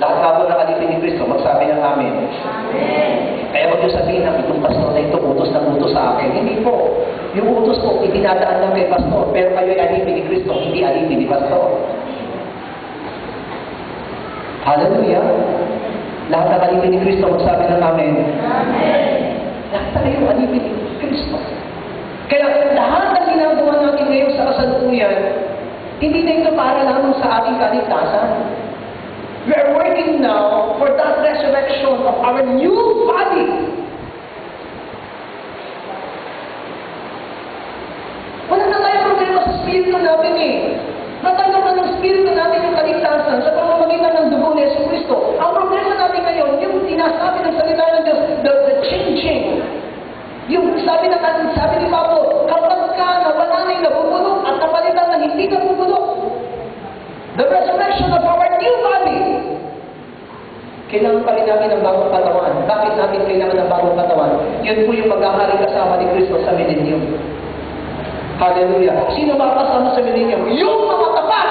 Lahat nga po ng alipin ni Kristo, magsabi ng amin. Amen. Kaya huwag niyo sabihin na itong pastor na ito, utos na utos sa akin. Hindi po. Yung utos ko, itinadaan lang kay pastor, pero kayo ay alipin ni Kristo, hindi alipin ni pastor. Hallelujah. Lahat ng alipin ni Kristo, magsabi ng amin. Amen. Lahat tayo alipin ni Kristo. Kaya lahat ng ginagawa natin ngayon sa kasalukuyan, hindi na ito para lamang sa ating kaligtasan. We are working now for that resurrection of our new body. Wala na tayong problema sa spirito natin eh. Natanggap na ng spirito natin yung kaligtasan sa pamamagitan ng dugo ni Yesu Cristo. Ang problema natin ngayon, yung sinasabi ng salita ng Diyos, the changing. Yung sabi ni Pablo, kapag ka nawala na yung nabubulok at napalitan ng hindi nabubulok, the resurrection of our new body. Kailangan pa rin namin ng bagong katawan. Bakit natin kailangan ng bagong katawan? Yun po yung maghahari kasama ni Kristo sa millennium. Hallelujah. Sino makakasama sa millennium? Yung mga tapat!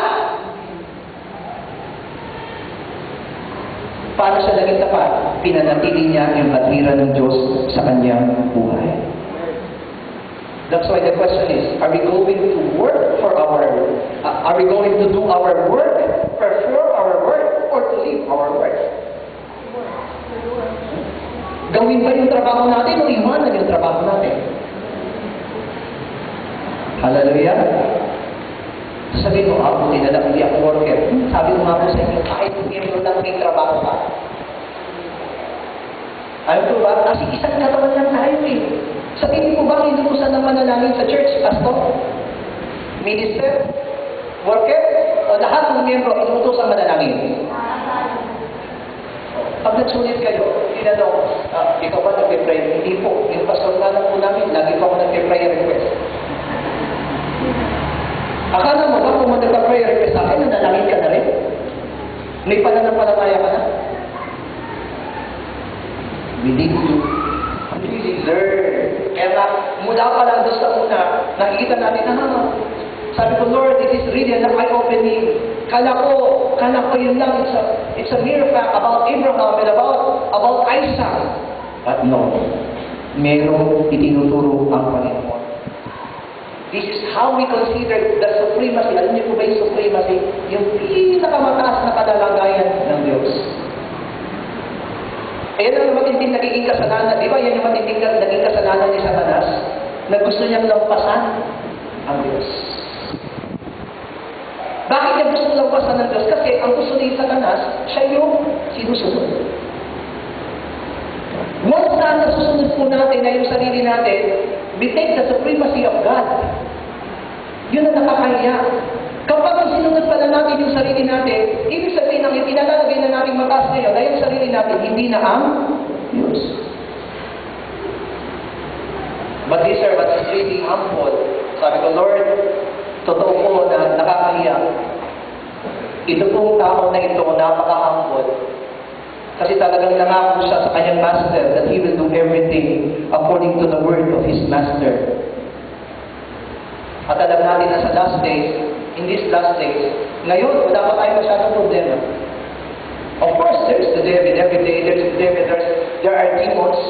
Paano siya naging tapat? Pinanatili niya yung katwiran ng Diyos sa kanyang buhay. That's why the question is, are we going to work for are we going to do our work, perform our work, or to live our work? Gawin ba yung trabaho natin o iwanan yung trabaho natin? Hallelujah! Sabihin mo, buti na lang hindi ako worker. Sabi ko nga po sa inyo, kahit hindi miyembro lang may trabaho ka. Alam ko ba? Kasi isang katawan lang tayo eh. Sabihin mo ba inutusan ng manalangin sa church, pastor? Minister? Worker? O lahat ng miyembro inutusan manalangin? Pag nagsulit kayo, tinanong, ikaw ba nagpe-pray? Hindi po. Yung pastor na lang po namin, lagi pa ako nagpe-prayer request. Akala mo ba kung nagpa-prayer request sa akin, nanalangin ka na rin? May pananampalataya ka na? We need to really learn. Kaya nga, mula pa lang doon sa una, nakikita natin na, sabi ko, Lord, it is really an eye-opening. Kala ko yun lang, it's a mere fact about Abraham and about Isaac. But no, merong itinuturo ang Panginoon. This is how we consider the supremacy. Alam niyo po ba yung supremacy? Yung pinakamataas na kadalagayan ng Diyos. Ayan ang matinding nagiging kasalanan. Di ba? Yan yung matinding naging kasalanan ni Satanas na gusto niyang lampasan ang Diyos. Bakit niya gusto lampasan ng Diyos? Kasi ang gusto ni Satanas, siya yung sinusunod. Once na nasusunod po natin na yung sarili natin, we take the supremacy of God. Yun ang nakakahiya. Kapag sinunod pala natin yung sarili natin, ibig sabihin ang ipinalalagay na nating mataas ngayon ay yung sarili natin, hindi na ang Diyos. But this sir, but it's really humble. Sabi ko, Lord, totoo po na nakakahiya. Ito pong tao na ito, napaka-humble. Kasi talagang nangako siya sa kanyang master that he will do everything according to the word of his master. At alam natin na sa last days, in these last days, ngayon, wala pa tayo masyadong problema. Of course, there's the devil every day, there's the devil, there are demons.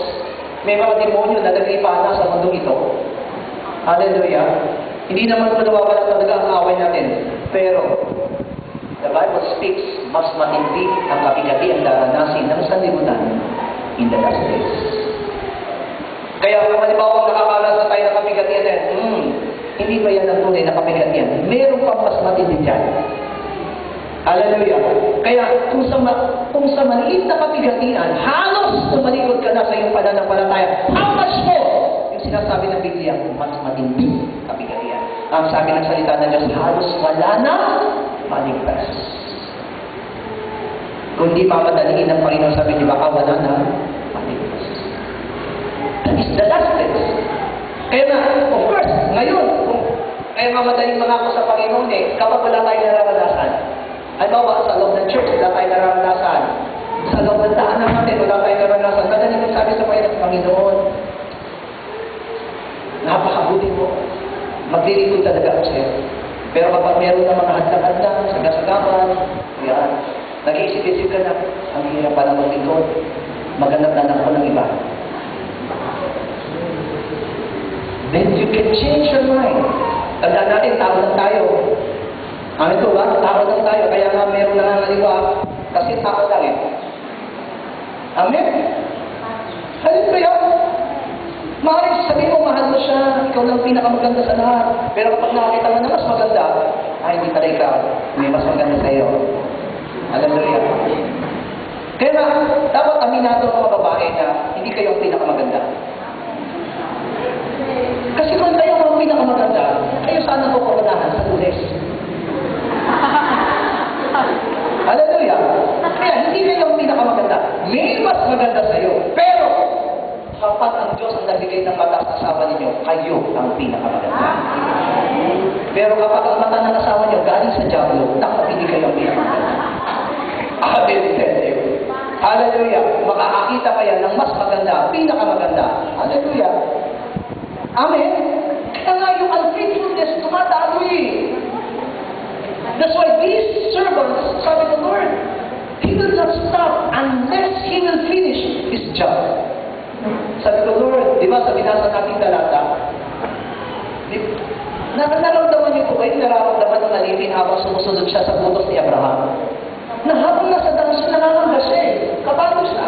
May mga demonyo na nagipana sa mundo ito. Hallelujah. Hindi naman po nawawala talaga ang away natin. Pero, the Bible speaks, mas matindi ang kapigati ang daranasin ng sanlibutan in the last days. Kaya kung halimbawa nakakalas na tayo ng kapigatian, hindi ba yan ang tunay na kapigatian? Meron pang mas matindi dyan. Hallelujah. Kaya kung sa maliit na kapigatian, halos tumalikod ka na sa iyong pananampalataya. How much more? Yung sinasabi ng Biblia, mas matindi kapigatian. Ang sabi ng salita ng Diyos, halos wala na maligtas. Kung di mamadaliin ng Panginoon, sabi niya, baka wala na maligtas. That is the last days. Kaya na, of course, ngayon, kaya mamadaling mga ako sa Panginoon kapag wala tayong nararanasan. Ay bawa, sa loob ng church, wala tayong nararanasan. Sa loob ng daanan natin, wala tayong nararanasan. Madaling magsabi sa Panginoon, napakabuti mo. Maglilingkod talaga ako sa'yo. Pero kapag meron na mga hadlang-hadlang, sagasagapan, yan, nag-iisip-isip ka na, ang hirap pala maglingkod. Maghanap na lang ako ng iba. Then you can change your mind. Tandaan natin, tao lang tayo. Ano ito ba? Tao lang tayo. Kaya nga meron nangangaliwa. Kasi tao lang eh. Amen? Hallelujah. Maaaring sabihin mo, mahal mo siya. Ikaw lang pinakamaganda sa lahat. Pero kapag nakakita mo na mas maganda, hindi pala ikaw. May mas maganda sa iyo. Hallelujah. Kaya nga, dapat aminado ang mga babae na hindi kayo ang pinakamaganda. Kasi kung kayo ang pinakamaganda, kayo sana ko paunahan sa Lunes. Hallelujah. Kaya hindi kayo ang pinakamaganda. May mas maganda sa iyo. Pero, kapag ang Diyos ang nagbigay ng mata sa asawa ninyo, kayo ang pinakamaganda. Pero kapag ang mata ng asawa niyo galing sa diablo, naku, hindi kayo ang pinakamaganda. Hallelujah. Makakakita kaya ng mas maganda, pinakamaganda. Hallelujah. Amen? Kaya nga yung unfaithfulness, tumataloy. That's why these servants, sabi ng Lord, He will not stop unless He will finish His job. Sabi ko, Lord, di ba sa binasa nating talata, nararamdaman niyo po kayo, nararamdaman ng alipin habang sumusunod siya sa butos ni Abraham. Na habang nasa daan siya, nakakangga siya eh. Kapalo siya.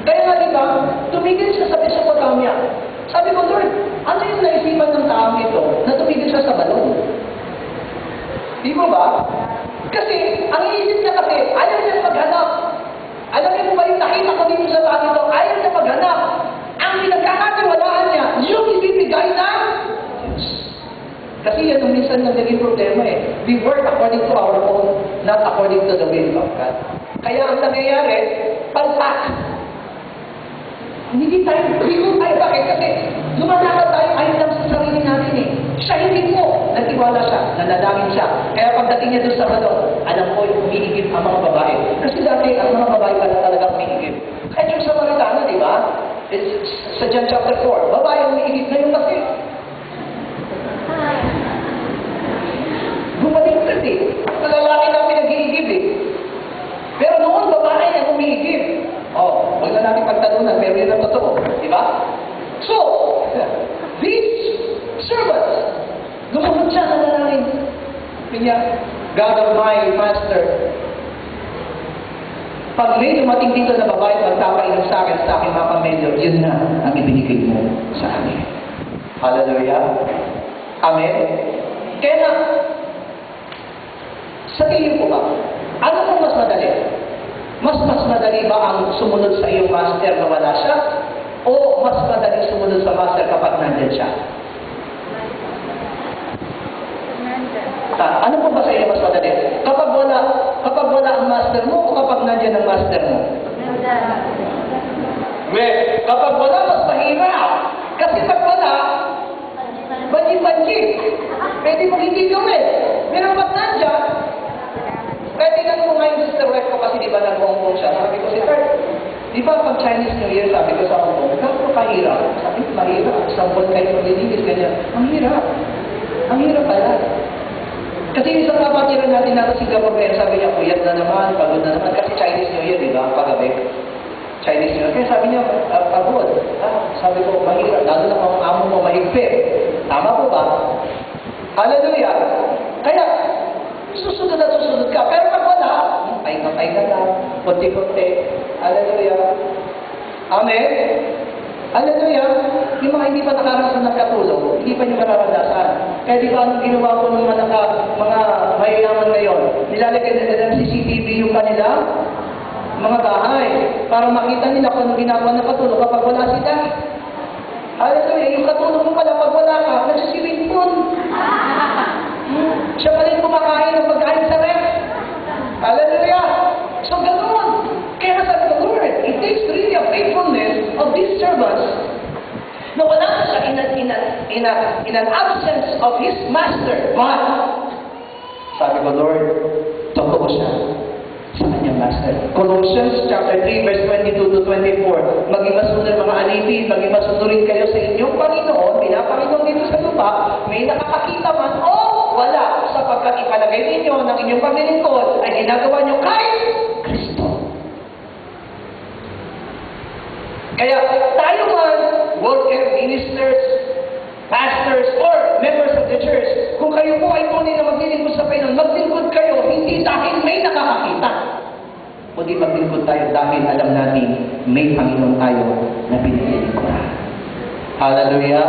Kaya nga di ba, tumigil siya sa Mesopotamia. Sabi ko, Lord, ano yung naisipan ng taong ito na tumigil siya sa balon? Di mo ba? Kasi, ang iisip niya kasi, ayaw niya maghanap maghanap. Ang pinagkakatiwalaan niya, yung ibibigay ng Diyos. Kasi yan ang minsan na naging problema eh. We work according to our own, not according to the will of God. Kaya ang nangyayari, palpak. Hindi tayo, bakit? Kasi lumalakad tayo ayon lang sa sarili natin eh. Siya hindi po, nagtiwala siya, nanalangin siya. Kaya pagdating niya doon sa balon, alam ko yung umiigib ang mga babae. Kasi dati, ang mga babae pala talaga umiigib. Kahit yung Samaritana, di ba? Sa John chapter 4, babae umiigib na yung kasi. Bumaliktad eh. Lalaki na pinag-iigib eh. Pero noon, babae ang umiigib. Oh, huwag na natin pagtalunan, pero yun ang totoo. Di ba? So, these servants, lumunod siya na nanalangin. Kanya, God of my master, pag may dumating dito na babae magpapainom sa akin mga pamilyo, yun na ang ibinigay mo sa akin. Hallelujah. Amen. Kaya na, sa tingin ko ba, ano kung mas madali? Mas madali ba ang sumunod sa iyong master na wala siya? O mas madali sumunod sa master kapag nandyan siya? Ano po ba sa iyo mas madali? Kapag wala ang master mo o kapag nandyan ang master mo? Kapag wala, mas mahirap. Kasi pag wala, banji-banji. Pwede mo hindi gawin. Pero pag nandyan, kaya tingnan mo ngayon sister wife ko kasi di ba nag-Hong Kong siya. Sabi ko, sister, di ba pag Chinese New Year, sabi ko sa Hong Kong, gano'n kahirap? Sabi ko, mahirap. Sampol kayo maglilinis, ganyan. Ang hirap. Ang hirap pala. Kasi yung isang kapatiran natin nasa Singapore ngayon, sabi niya, puyat na naman, pagod na naman. Kasi Chinese New Year, di ba? Pagabi. Chinese New Year. Kaya sabi niya, pagod. Sabi ko, mahirap. Lalo na kung amo mo mahigpit. Tama po ba? Hallelujah. Kaya, susunod at susunod ka. Pero pag wala, pahinga lang, konti-konti. Hallelujah. Amen. Hallelujah. Yung mga hindi pa nakarasan ng katulong, hindi pa nyo mararanasan. Kaya di ba anong ginawa ko ng mga mayayaman ngayon? Nilalagay nila ng CCTV yung kanila mga bahay para makita nila kung anong ginagawa ng katulong kapag wala sila. Hallelujah. Yung katulong mo pala pag wala ka, nagsisiwingpon. Siya pa rin kumakain ng pagkain sa ref. Hallelujah! So, ganoon. Kaya sabi ko, Lord, it takes really a faithfulness of these servants na wala na siya in an absence of his master. But, sabi ko, Lord, totoo siya sa kanyang master. Colossians chapter 3, verse 22 to 24. Maging masunod mga alipin, maging masunurin kayo sa inyong Panginoon, pinapanginoon dito sa lupa, may nakakakita man o wala, sapagkat ipalagay ninyo ng inyong paglilingkod ay ginagawa nyo kay Kristo. Kaya tayo man, worker, ministers, pastors, or members of the church, kung kayo po ay tunay na maglilingkod sa Panginoon, maglingkod kayo, hindi dahil may nakakakita. Kundi maglingkod tayo dahil alam natin may Panginoon tayo na pinilingkuran. Hallelujah!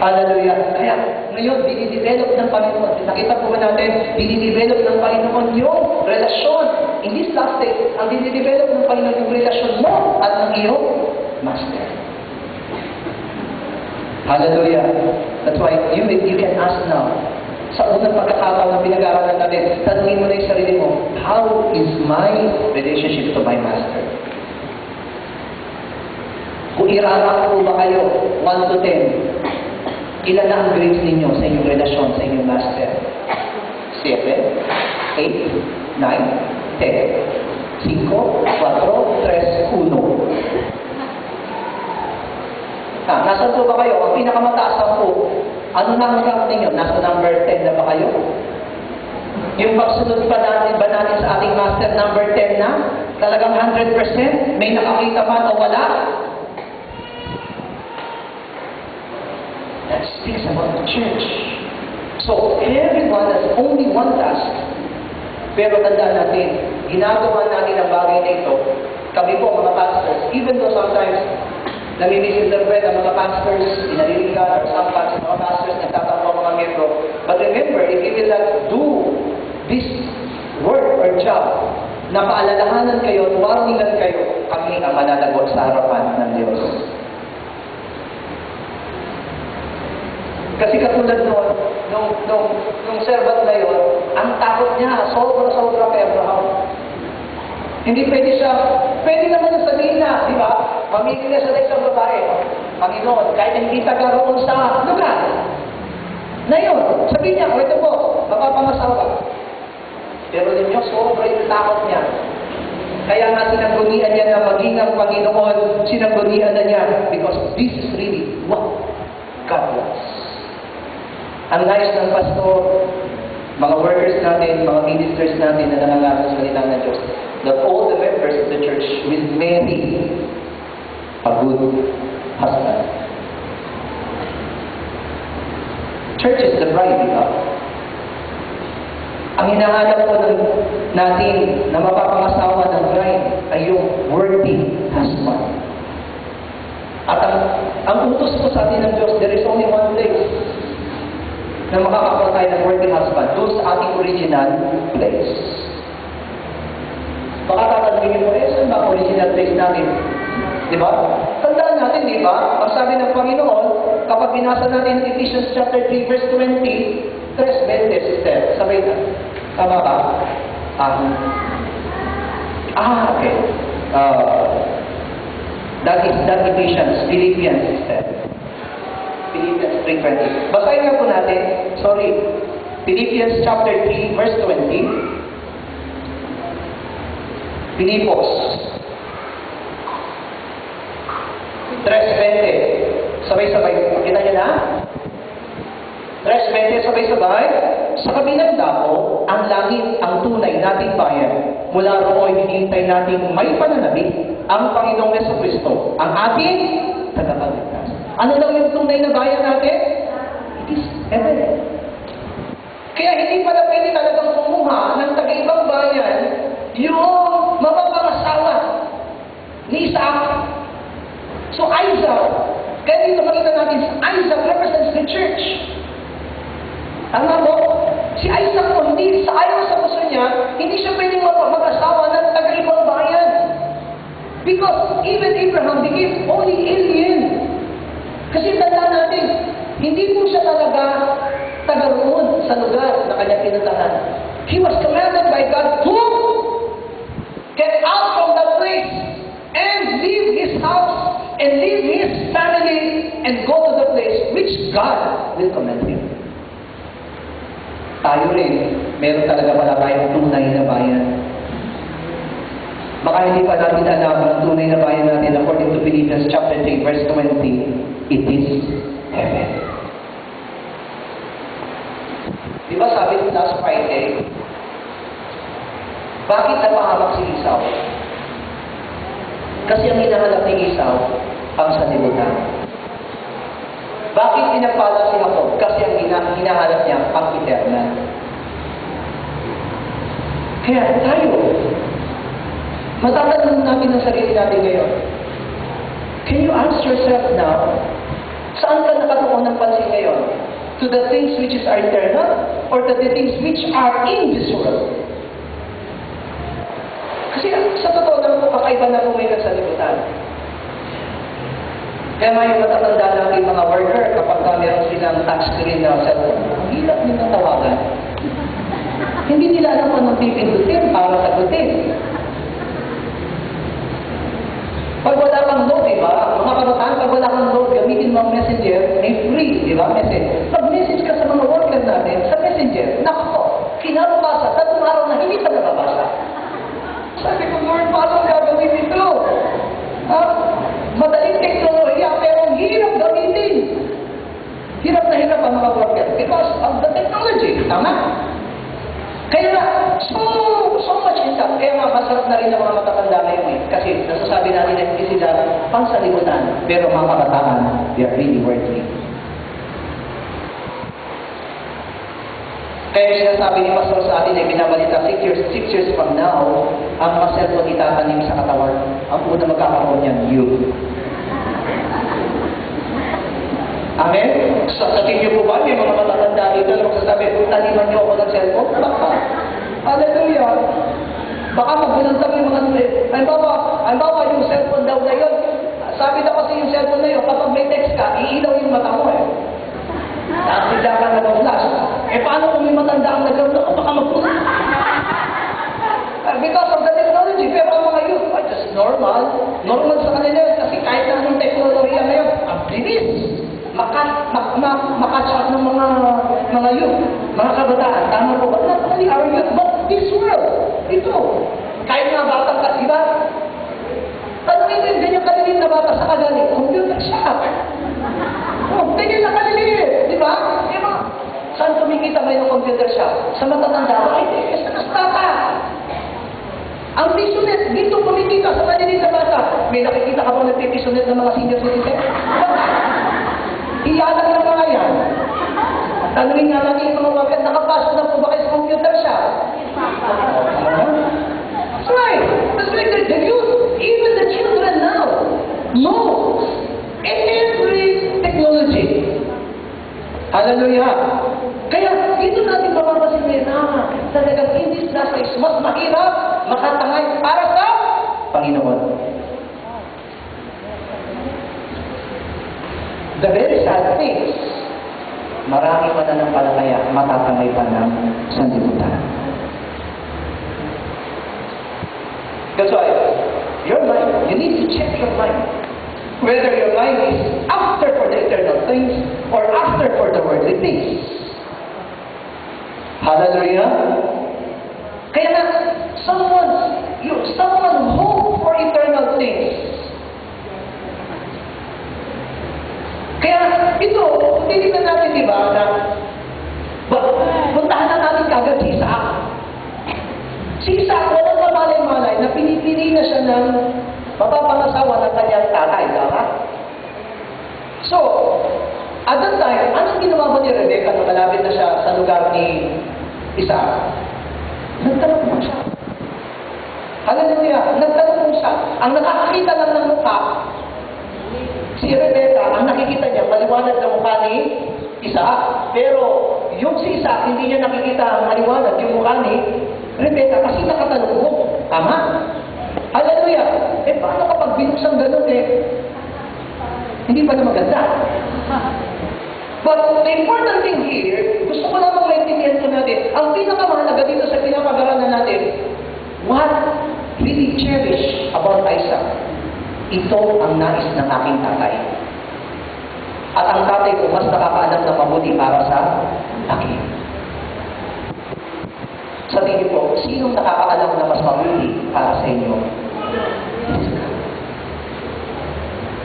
Hallelujah! Kaya ngayon, dinidevelop ng Panginoon. Nakita po ba natin, dinidevelop ng Panginoon yung relasyon. In this last day, ang dinidevelop ng Panginoon yung relasyon mo at ng iyong master. Hallelujah! That's why you can ask now. Sa unang pagkakataon na pinag-aaralan natin, tanungin mo na yung sarili mo, how is my relationship to my master? Kung i-rank po ba kayo, 1 to 10, ilan na ang grades ninyo sa inyong relasyon sa inyong master? 7, 8, 9, 10, 5, 4, 3, 1. Nasaan po ba kayo? Ang pinakamataas na po, ano na ang rank ninyo? Nasa number 10 na ba kayo? Yung pagsunod ba natin sa ating master number 10 na? Talagang 100%? May nakakita man o wala? That speaks about the church. So, everyone has only one task. Pero tandaan natin, ginagawa natin ang bagay na ito. Kami po, mga pastors, even though sometimes nami-misinterpret ang mga pastors, pinaliligan, or sometimes mga pastors nagtatanong ang mga membro. But remember, if you will not do this work or job na paalalahanan kayo at warningan kayo, kami ang mananagot sa harapan ng Diyos. Kasi katulad nung servant na yun, ang takot niya, sobra-sobra kay Abraham. Hindi pwede naman na sabihin na, di ba? Mamili na sa isang babae. Panginoon, kahit hindi tagaroon sa lugar. Na yun, sabihin niya, ito po, mapapangasawa. Pero ninyo, sobra yung takot niya. Kaya nga sinagunian niya na maging ang Panginoon, sinagunian na niya because this is really what God wants. Ang nais ng pastor, mga workers natin, mga ministers natin na nangangaral sa salita ng Diyos, that all the members of the church will marry a good husband. Church is the bride, di ba? Ang hinahanap po natin na mapapangasawa ng bride ay yung worthy husband. At ang utos po sa atin ng Diyos, there is only one place na makakakuha tayo ng worthy husband, doon sa ating original place. Baka tatanungin mo, saan ba ang original place natin? Di ba? Tandaan natin, di ba? Ang sabi ng Panginoon, kapag binasa natin ng Ephesians chapter 3, verse 20, 3:20, sister, sabay na. Tama ba? Okay. That Ephesians, Philippians, sister. Philippians 3:20. Basahin nga po natin, Philippians chapter 3, verse 20. Pilipos 3:20. Sabay-sabay. Kita niyo na? 3:20, sabay-sabay. Sa kabilang dako, ang langit ang tunay nating bayan. Mula roon, hinihintay nating may pananabik ang Panginoong Jesucristo, ang ating tagapagligtas. Ano daw yung tunay na bayan natin? It is heaven. Kaya hindi pala pwede talagang kumuha ng taga-ibang bayan yung mapapangasawa ni Isaac. So Isaac, kaya dito makita natin, Isaac represents the church. Tama mo? Si Isaac po, hindi sa ayaw sa puso niya, hindi siya pwedeng mag-asawa ng taga-ibang bayan. Because even Abraham became only alien. Kasi tanda natin, hindi po siya talaga taga-roon sa lugar na kanyang pinuntahan. He was commanded by God to get out from that place and leave his house and leave his family and go to the place which God will command him. Tayo rin, meron talaga pala tayong tunay na bayan. Baka hindi pa natin alam ang tunay na bayan natin according to Philippians chapter 3, verse 20. It is heaven. Di ba sabi last Friday, bakit napahamak si Esau? Kasi ang hinahanap ni Esau, ang sanlibutan. Bakit pinagpala si Jacob? Kasi ang hinahanap niya, ang eternal. Kaya tayo, matatanong natin ang sarili natin ngayon. Can you ask yourself now, saan ka nakatuon ng pansin ngayon? To the things which are eternal or to the things which are in this world? Kasi sa totoo lang, kakaiba na pumikat sa libutan. Kaya nga yung matatanda natin mga worker, kapag meron silang touchscreen na cellphone, ang hirap nilang tawagan. Hindi nila alam kung anong pipindutin para sagutin. Pag wala kang load, di ba? Mga kabataan, pag wala kang load, gamitin mo ang messenger, ay free, di ba? Message. Pag-message ka sa mga worker natin, sa messenger, nakako, kinababasa, 3 araw na hindi pa nababasa. Sabi ko, Lord, paano gagawin ito? Madaling teknolohiya, pero ang hirap gamitin. Hirap na hirap ang mga worker because of the technology. Tama? Kaya nga, so much income. Kaya nga, masarap na rin ang mga matatanda ngayon eh. Kasi nasasabi natin na hindi sila pansalimutan. Pero mga kabataan, they are really worthy. Kaya sinasabi ni Pastor sa atin ay binabalita, 6 years from now, ang mga cellphone itatanim sa katawan. Ang una magkakaroon niyan, you. Amen? Sa tingin niyo po ba, may mga matatanda dito na magsasabi, taniman niyo ako ng cellphone? Baka. Hallelujah. Baka magulang kasi yung cellphone na yun, kapag may text ka, iilaw yung mata mo eh. Tapos bigla ka nag-flash. Eh paano kung may matanda ang nag-flash? Ako baka mag-flash. Because of the technology, pero ang mga youth, just normal. Normal sa kanila yun kasi kahit na anong teknolohiya ngayon, ang bilis. Makachat ng mga youth, mga kabataan. Tama po ba? Not only our youth, but this world. Ito. Kahit mga batang ka, di ba? Tanungin din ganyan kalilit na bata sa kagaling. Computer shop. Oh, ganyan na kalilit. Di ba? Di ba? Saan kumikita ngayon ng computer shop? Sa matatanda? Ay, sa bata. Ang pisonet, dito kumikita sa malilit na bata. May nakikita ka bang nagpipisonet ng mga senior citizen? Iyalang na mga yan. Tanungin nga natin yung mga wapit, nakapasok na po ba kayo sa computer shop? That's right. That's right. The youth, even the children now, know every technology. Hallelujah. Kaya, dito natin mapapasin na talagang in this last days, mas mahirap makatangay para sa Panginoon. The very sad thing, marami mananampalataya matatangay pa ng sanlibutan. That's why, your mind, you need to check your mind. Whether your mind is after for the eternal things or after for the worldly things. Hallelujah. Kaya na, someone hope for eternal things. Kaya ito, titignan natin, di ba, na puntahan na natin kagad si Isaac. Si Isaac, walang kamalay-malay na pinipili na siya ng mapapangasawa ng kanyang tatay, tama? So, at that time, anong ginawa ba ni Rebecca nung malapit na siya sa lugar ni Isaac? Nagtanong siya. Hallelujah! Nagtanong siya. Ang nakakakita lang ng mukha, si Rebecca, ang nakikita niya, maliwanag na mukha ni Isaac. Pero, yung si Isaac, hindi niya nakikita ang maliwanag yung mukha ni Rebecca kasi nakatalubog. Tama? Hallelujah! Eh, paano kapag binuksan ganun hindi pa na maganda. But the important thing here, gusto ko lamang maintindihan ko natin, ang pinakamahalaga dito sa pinapag-aralan natin, what really cherish about Isaac? Ito ang nais ng aking tatay. At ang tatay ko mas nakakaalam na mabuti para sa akin. Sa tingin ko, sinong nakakaalam na mas mabuti para sa inyo?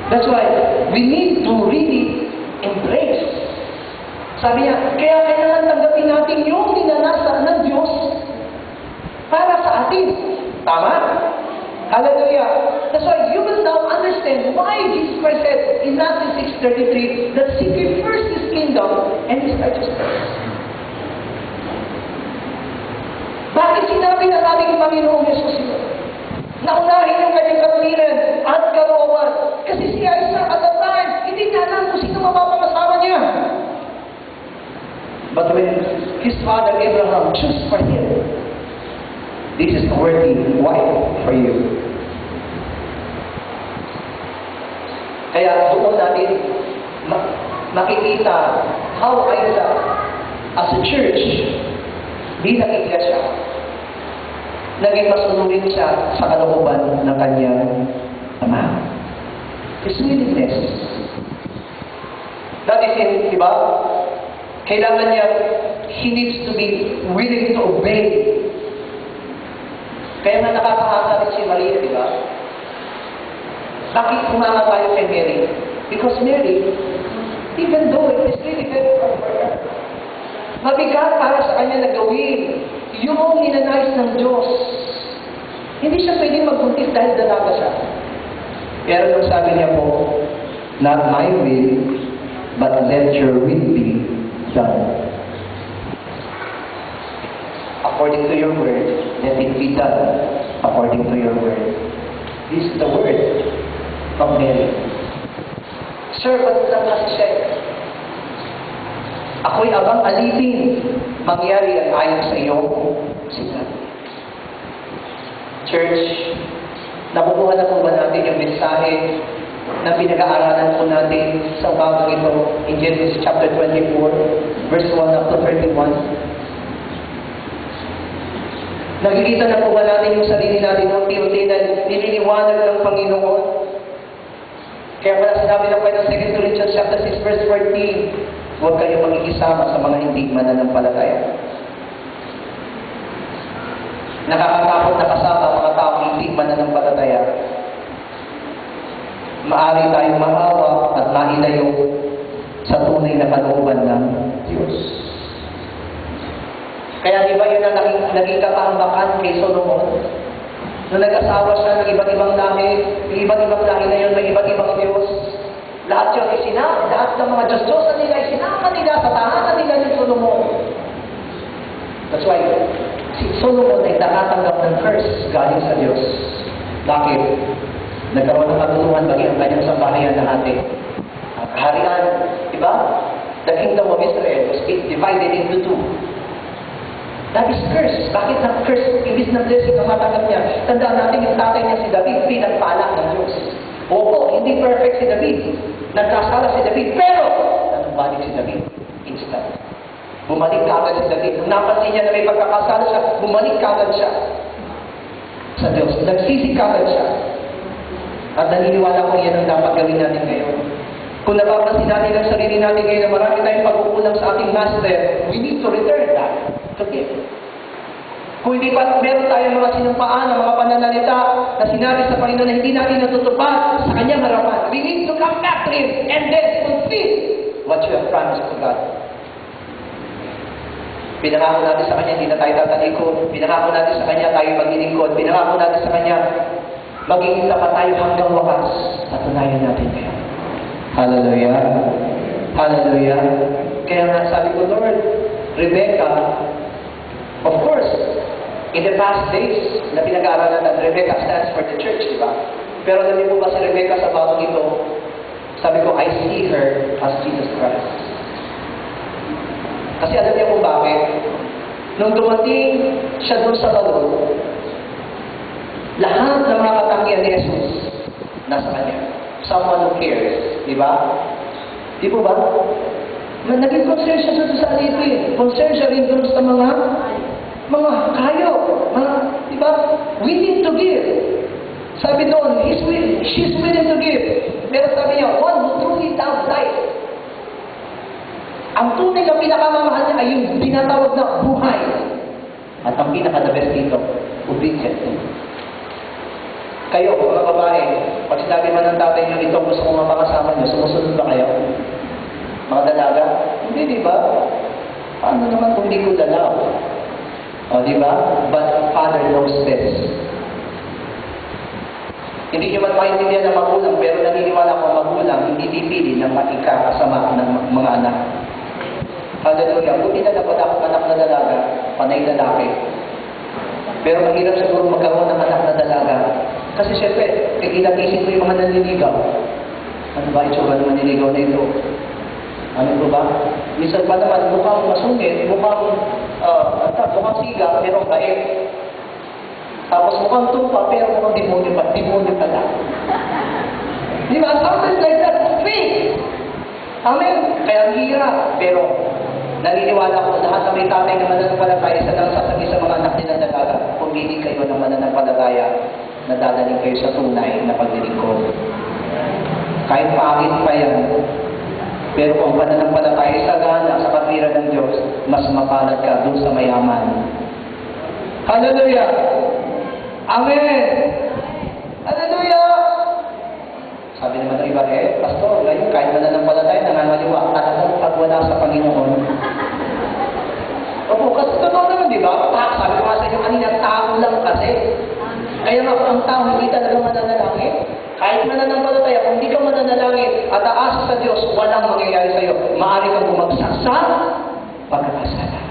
That's why we need to really embrace. Sabi niya, kaya kailangan tanggapin natin yung ninanasa ng Diyos para sa atin. Tama? Hallelujah. That's why you will now understand why Jesus Christ said in Matthew 6:33 that seek ye first His kingdom and His righteousness. Bakit sinabi ng ating Panginoong Yesus ito? Naunahin yung kanyang katwiran at kalooban. Kasi si Isaac at that time, hindi niya alam kung sino mapapangasawa niya. But when his father Abraham chose for him, this is the worthy wife for you. Kaya doon natin makikita how Isaac, as a church, bilang iglesia, naging masunurin siya sa kalooban ng kanyang ama. His willingness. That is in, di ba? Kailangan niya, he needs to be willing to obey. Kaya nga nakakahasa rin si Maria, di ba? Bakit kumama tayo kay Mary? Because Mary, even though it is really very hard for her, mabigat para sa kanya na gawin yung ninanais ng Diyos. Hindi siya pwedeng magbuntis dahil dalaga siya. Pero nung sabi niya po, not my will, but let your will be done. According to your word, let it be done according to your word. This is the word of Mary. Servant lang kasi siya. Ako'y abang alipin, mangyari ang ayon sa iyong sinabi. Church, nakukuha na po ba natin yung mensahe na pinag-aaralan po natin sa umagang ito in Genesis chapter 24, verse 1 up to 31. Nakikita na po ba natin yung sarili natin unti-unti na nililiwanag ng Panginoon? Kaya pala sinabi ng Panginoon sa 2 Corinthians chapter 6 verse 14, huwag kayo makikisama sa mga hindi mananampalataya. Nakakatakot na kasama mga taong hindi mananampalataya. Maari tayong mahawa at mahilayo sa tunay na kalooban ng Diyos. Kaya di ba yun ang naging kapahambakan kay Solomon? Nung nag-asawa siya ng iba't ibang lahi, yung iba't ibang lahi na yun, may iba't ibang Diyos. Lahat yun isinama, lahat ng mga Diyos-Diyosan nila, isinama nila sa tahanan nila ni Solomon. That's why, si Solomon ay nakatanggap ng curse galing sa Diyos. Bakit? Nagkaroon ng katulungan bagay ang kanyang sambahayan na hati. Ang kaharian, di ba? The kingdom of Israel was divided into two. That is curse. Bakit na curse? Ibig na blessing ang matanggap niya. Tandaan natin yung tatay niya si David, pinagpala ng Diyos. Oo, hindi perfect si David. Nagkasala si David, pero nanumbalik si David. Instant. Bumalik kagad si David. Nung napansin niya na may pagkakasala siya, bumalik kagad siya sa Diyos. Nagsisi kagad siya. At naniniwala ko yan ang dapat gawin natin ngayon. Kung napapansin natin ang sarili natin ngayon na marami tayong pagkukulang sa ating master, we need to return that to Him. Kung hindi pa meron tayong mga sinumpaan, mga pananalita na sinabi sa Panginoon na hindi natin natutupad sa Kanyang harapan, we need to come back to Him and then fulfill what you have promised to God. Pinangako natin sa Kanya, hindi na tayo tatalikod. Pinangako natin sa Kanya, tayo maglilingkod. Pinangako natin sa Kanya, magiging tapat tayo hanggang wakas. Patunayan natin kaya. Hallelujah. Hallelujah. Kaya nga sabi ko, Lord, Rebecca, of course, in the past days, na pinag-aaralan natin, Rebecca stands for the church, di ba? Pero alam niyo po ba si Rebecca sa bagong ito? Sabi ko, I see her as Jesus Christ. Kasi alam niyo kung bakit? Nung dumating siya doon sa balon, lahat ng mga katanggihan ni Jesus nasa Kanya. Someone who cares. Di ba? Di po ba? Naging concern siya sa alipin. Concern siya rin doon sa mga kayo. Di ba? We need to give. Sabi doon, she's willing to give. Pero sabi niya, one who truly loves life. Ang tunay na pinakamamahal niya ay yung tinatawag na buhay. At ang pinaka-the best dito, obedient. Kayo, mga babae, pag sinabi man ng tatay niyo, ito gusto kong mapakasama niyo, sumusunod ba kayo? Mga dalaga? Hindi, di ba? Paano naman kung hindi ko dalaw? O, di ba? But Father knows best. Hindi niyo man maintindihan ng magulang, pero naniniwala ko ang magulang, hindi pipili ng makikakasama ng mga anak. Hallelujah. Buti na dapat ako anak na dalaga, panay lalaki. Pero mahirap siguro magkaroon ng anak na dalaga. Kasi syempre, kikilatisin ko yung mga nanliligaw. Ano ba itsura ng manliligaw na ito? Ano po ba? Minsan pa naman, mukhang masungit, mukhang siga, pero bait. Tapos mukhang tupa, pero mukhang demonyo pala. Di ba? Something like that, fake. Amen? Kaya ang hirap. Pero, naniniwala ko lahat na may tatay na mananampalataya sa lang sasabi sa mga anak nila dalaga, pumili kayo ng mananampalataya na dadaling kayo sa tunay na paglilingkod. Kahit pangit pa yan, pero kung pananampalataya sa gana, sa katwiran ng Diyos, mas mapalad ka doon sa mayaman. Hallelujah! Amen! Hallelujah! Sabi naman ng iba, Pastor, ngayon kahit mananampalataya, nangangaliwa, talagang pag wala sa Panginoon. Opo, kasi totoo naman, di ba? Sabi ko nga sa inyo kanina, tao lang kasi. Kaya nga ang tao hindi talaga mananalangin. Kahit mananampalataya, kung hindi ka mananalangin at aasa sa Diyos, walang mangyayari sa iyo. Maaari kang bumagsak sa pagkakasala.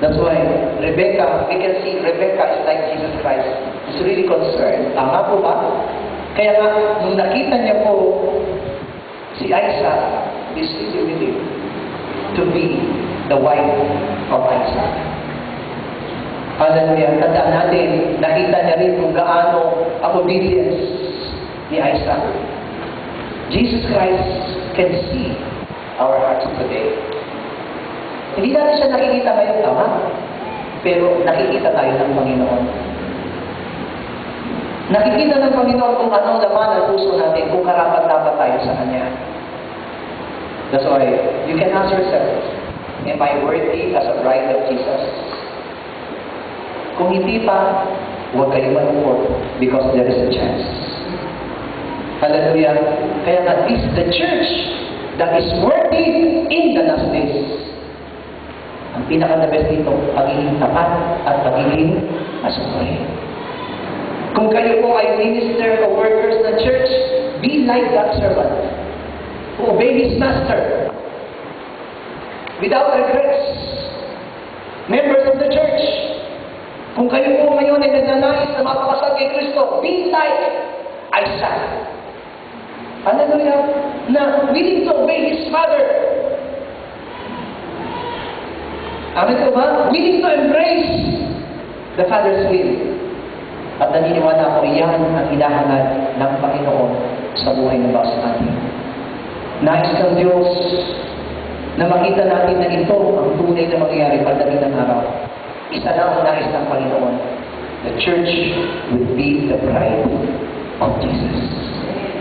That's why Rebecca, we can see Rebecca is like Jesus Christ. He's really concerned. Tama po ba? Kaya nga, nung nakita niya po si Isaac, is really willing to be the wife of Isaac. Hallelujah. Tandaan natin, nakita niya rin kung gaano ang obedience ni Isaac. Jesus Christ can see our hearts today. Hindi natin siya nakikita ngayon, tama? Pero nakikita tayo ng Panginoon. Nakikita ng Panginoon kung ano laman ang puso natin, kung karapat-dapat tayo sa Kanya. That's why you can ask yourself, am I worthy as a bride of Jesus? Kung hindi pa, huwag kayong malungkot because there is a chance. Hallelujah. Kaya nga, this is the church that is worthy in the last days. Ang pinaka-the best dito, pagiging tapat at pagiging masukay. Kung kayo po ay minister o workers ng church, be like that servant who obey his master without regrets. Members of the church, kung kayo po ngayon ay nagnanais na mapakasal kay Kristo, be like Isaac. Hallelujah. Na willing to obey his father. Amen po ba? Willing to embrace the Father's will. At naniniwala ko, iyan ang hinahangad ng Panginoon sa buhay ng bawat atin. Nais ng Diyos na makita natin na ito ang tunay na mangyayari pagdating ng araw. Isa na ang nais ng Panginoon. The church will be the bride of Jesus.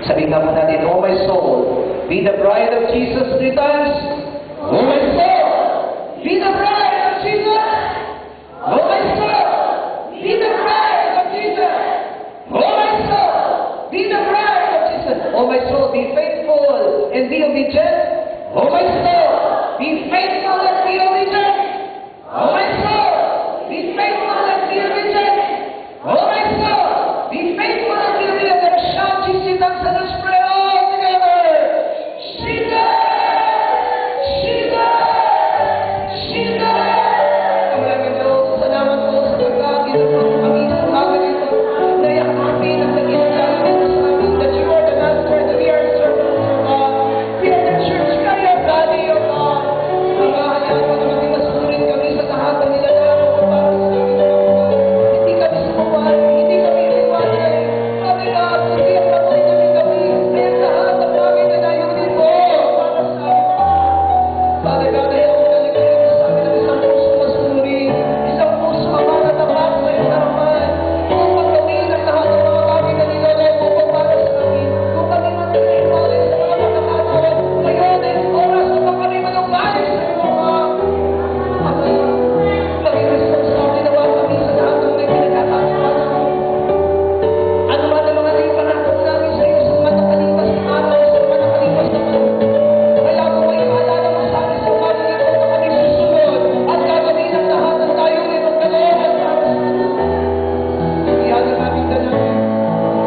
Sabihin nga po natin, oh my soul, be the bride of Jesus 3 times. Oh my soul, be the bride of Jesus. Oh my soul, be the bride of Jesus. Oh my soul, be the bride of Jesus. Oh my soul, be faithful and be obedient. Oh my soul, be faithful and be obedient. Oh my soul, be faithful and be obedient. Oh my soul, be faithful and be obedient. Let us shout Jesus and let us pray all together. Jesus! Jesus! Jesus! Maraming Diyos, salamat po sa pagkakita po ng kami sa umaga nito. Nayak kami ng naging tayo dito sa amin. That you are the master and we are servants of God. We are the church, kaya body of God. Hayaan mo na maging masunurin kami sa lahat ng nilalaro ko para sa amin. Hindi kami sumuwal, hindi kami iwalay. Sabi nga, hindi ang patuloy kami. Kaya lahat ng bagay na nayunin mo para sa amin. Father God, ayaw mo na nagkaroon sa amin ng isang puso masunurin, isang puso ama na tapat sa iyong harapan. Kung pagkawin ang lahat ng mga bagay na nilalaro ko para sa amin. Kung kami magkakaiwalay sa mga pagkakataon, ngayon ay oras upang kami manumbalik sa iyong mga maging responsable nawa kami sa lahat ng may pinagkakatiwala mo. Ano man ang mga naipanako namin sa iyo sa mga nakalipas na araw, sa mga nakalipas na panahon. Kaya kung may maalala mo sa amin sa umaga nito na kami susunod at gagawin ang lahat ng tayo nitong kalooban para sa amin. Iyan ang aming dalangin.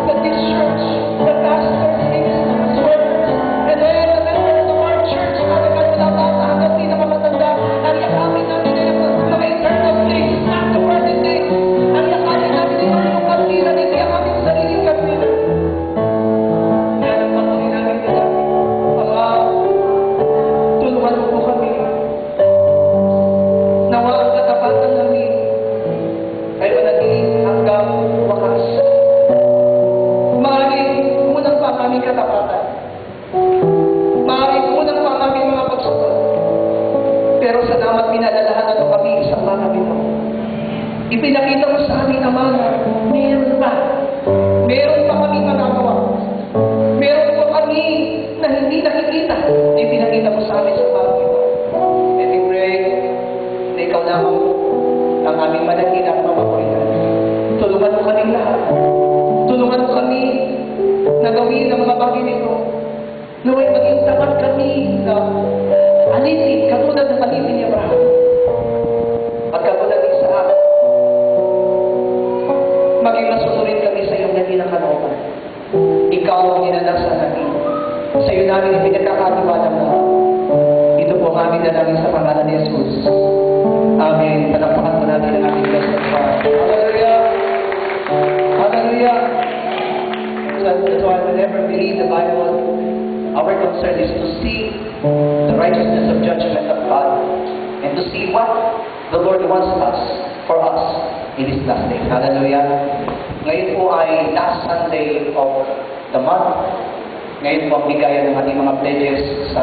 That this church, the pastors, ministers, workers, and all the members of our church, Father God, mula bata hanggang pinakamatanda, ang yakapin namin na yung mga eternal things, not the present things. Ang yakapin namin yung mga kapatiran, hindi ang aming sariling kapatiran. Yan ang patuloy namin dalangin. Ama, tulungan mo po kami. Nawa ang katapatan namin ay managing hanggang wakas. Maaaring kumunang pa ang aming katapatan. Maaaring kumunang pa ang aming mga pagsuko. Pero salamat pinalalahanan mo kami sa mga mo. Ipinakita mo sa amin, Ama, na meron pa. Meron pa kami magagawa. Meron pa kami na hindi nakikita. Ipinakita mo sa amin sa mga ito. And we pray na ikaw lamang ang aming malakina at mamakulitan. Tulungan mo kaming lahat. Tulungan mo kami na gawin ang mga bagay nito. Naway maging tapat kami na alipin, katulad ng alipin ni Abraham. At katulad ng Isaac, maging masunurin kami sa iyong dakilang kalooban. Ikaw ang inanasan namin. Sa iyo namin ipinagkakatiwala mo. Ito po ang aming dalangin sa pangalan ni Jesus. Amen. Palakpakan po natin ang aming Diyos at Panginoon. Hallelujah! Hallelujah! So that's why whenever we read the Bible, our concern is to see the righteousness of judgment of God and to see what the Lord wants for us in this last day. Hallelujah! Ngayon po ay last Sunday of the month. Ngayon po ang bigayan ng ating mga pledges sa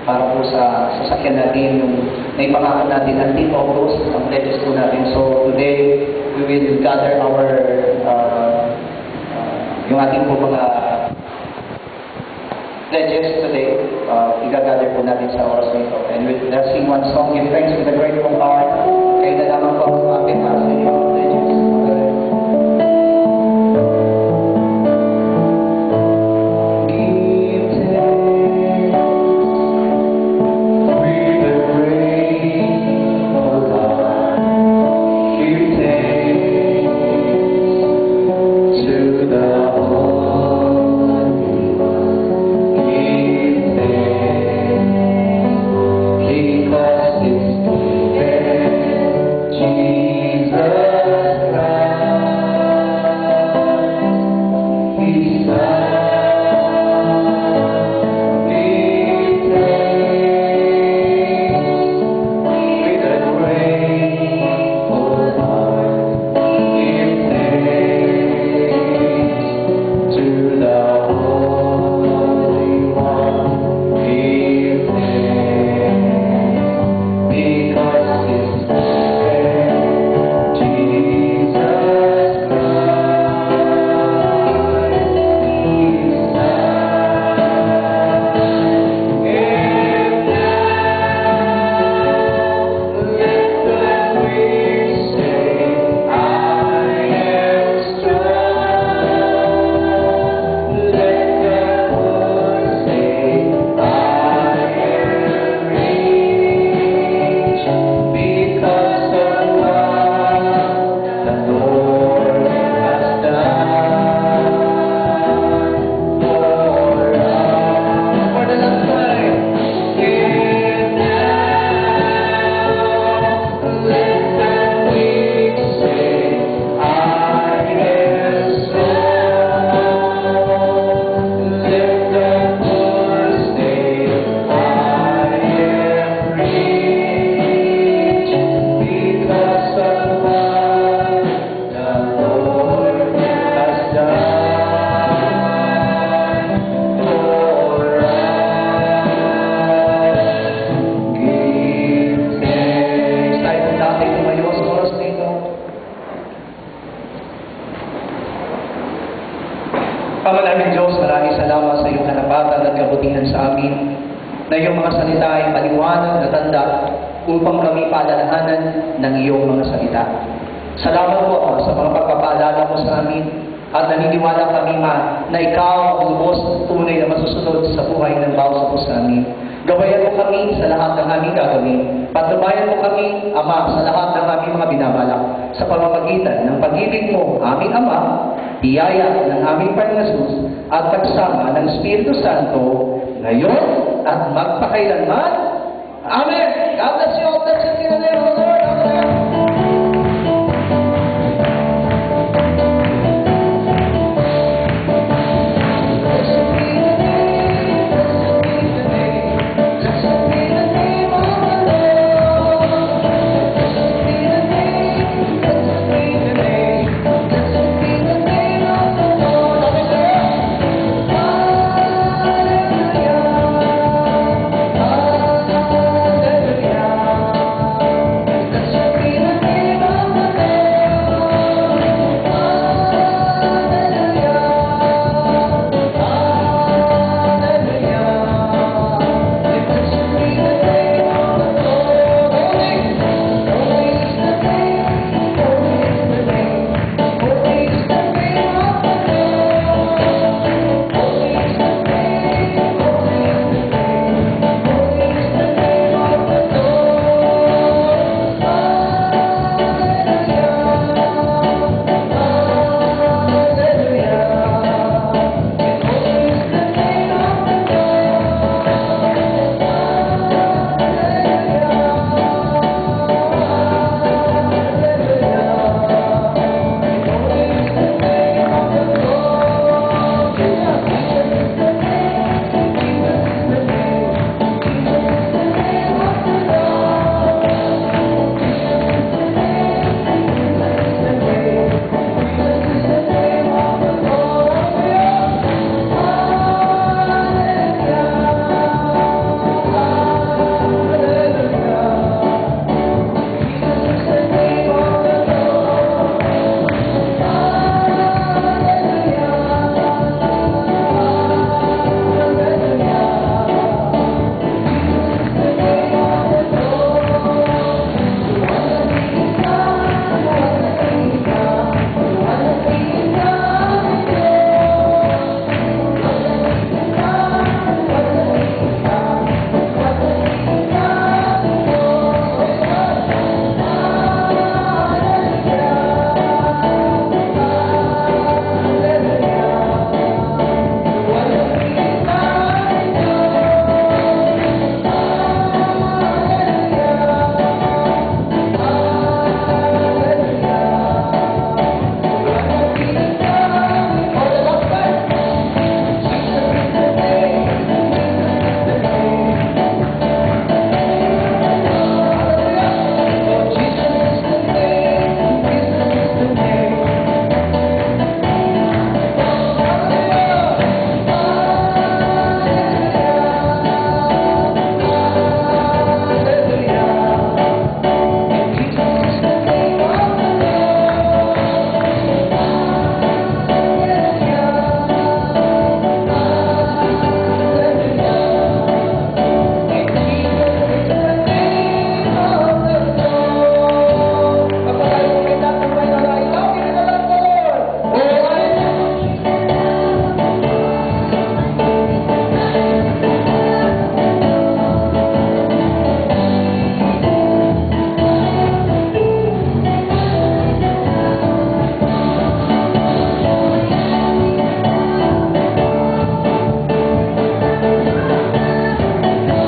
para po sa sasakyan natin, yung naipangako natin ang 10 August, ang pledges po natin. So today, we will gather our, yung ating po mga pledges today. I-gather po natin sa oras na ito. And we'll sing one song, give thanks with a grateful heart. Kayo na naman po ang ating para sa inyong mga pledges. Pamalaming Diyos, maraming salamat sa iyong kanapatan at kabutihan sa amin, na iyong mga salita ay paliwanag na tanda upang kami paalalahanan ng iyong mga salita. Salamat po sa mga pagpapaalala mo sa amin at naniniwala kami na ikaw ang lubos tunay na masusunod sa buhay ng bawat isa sa amin. Gabayan mo kami sa lahat ng aming gagawin. Patubayan mo kami, Ama, sa lahat ng aming mga binabalak sa pamamagitan ng pag-ibig mo, aming Ama, biyaya ng aming Panginoon Jesus at pagsama ng Espiritu Santo ngayon at magpakailanman. Amen!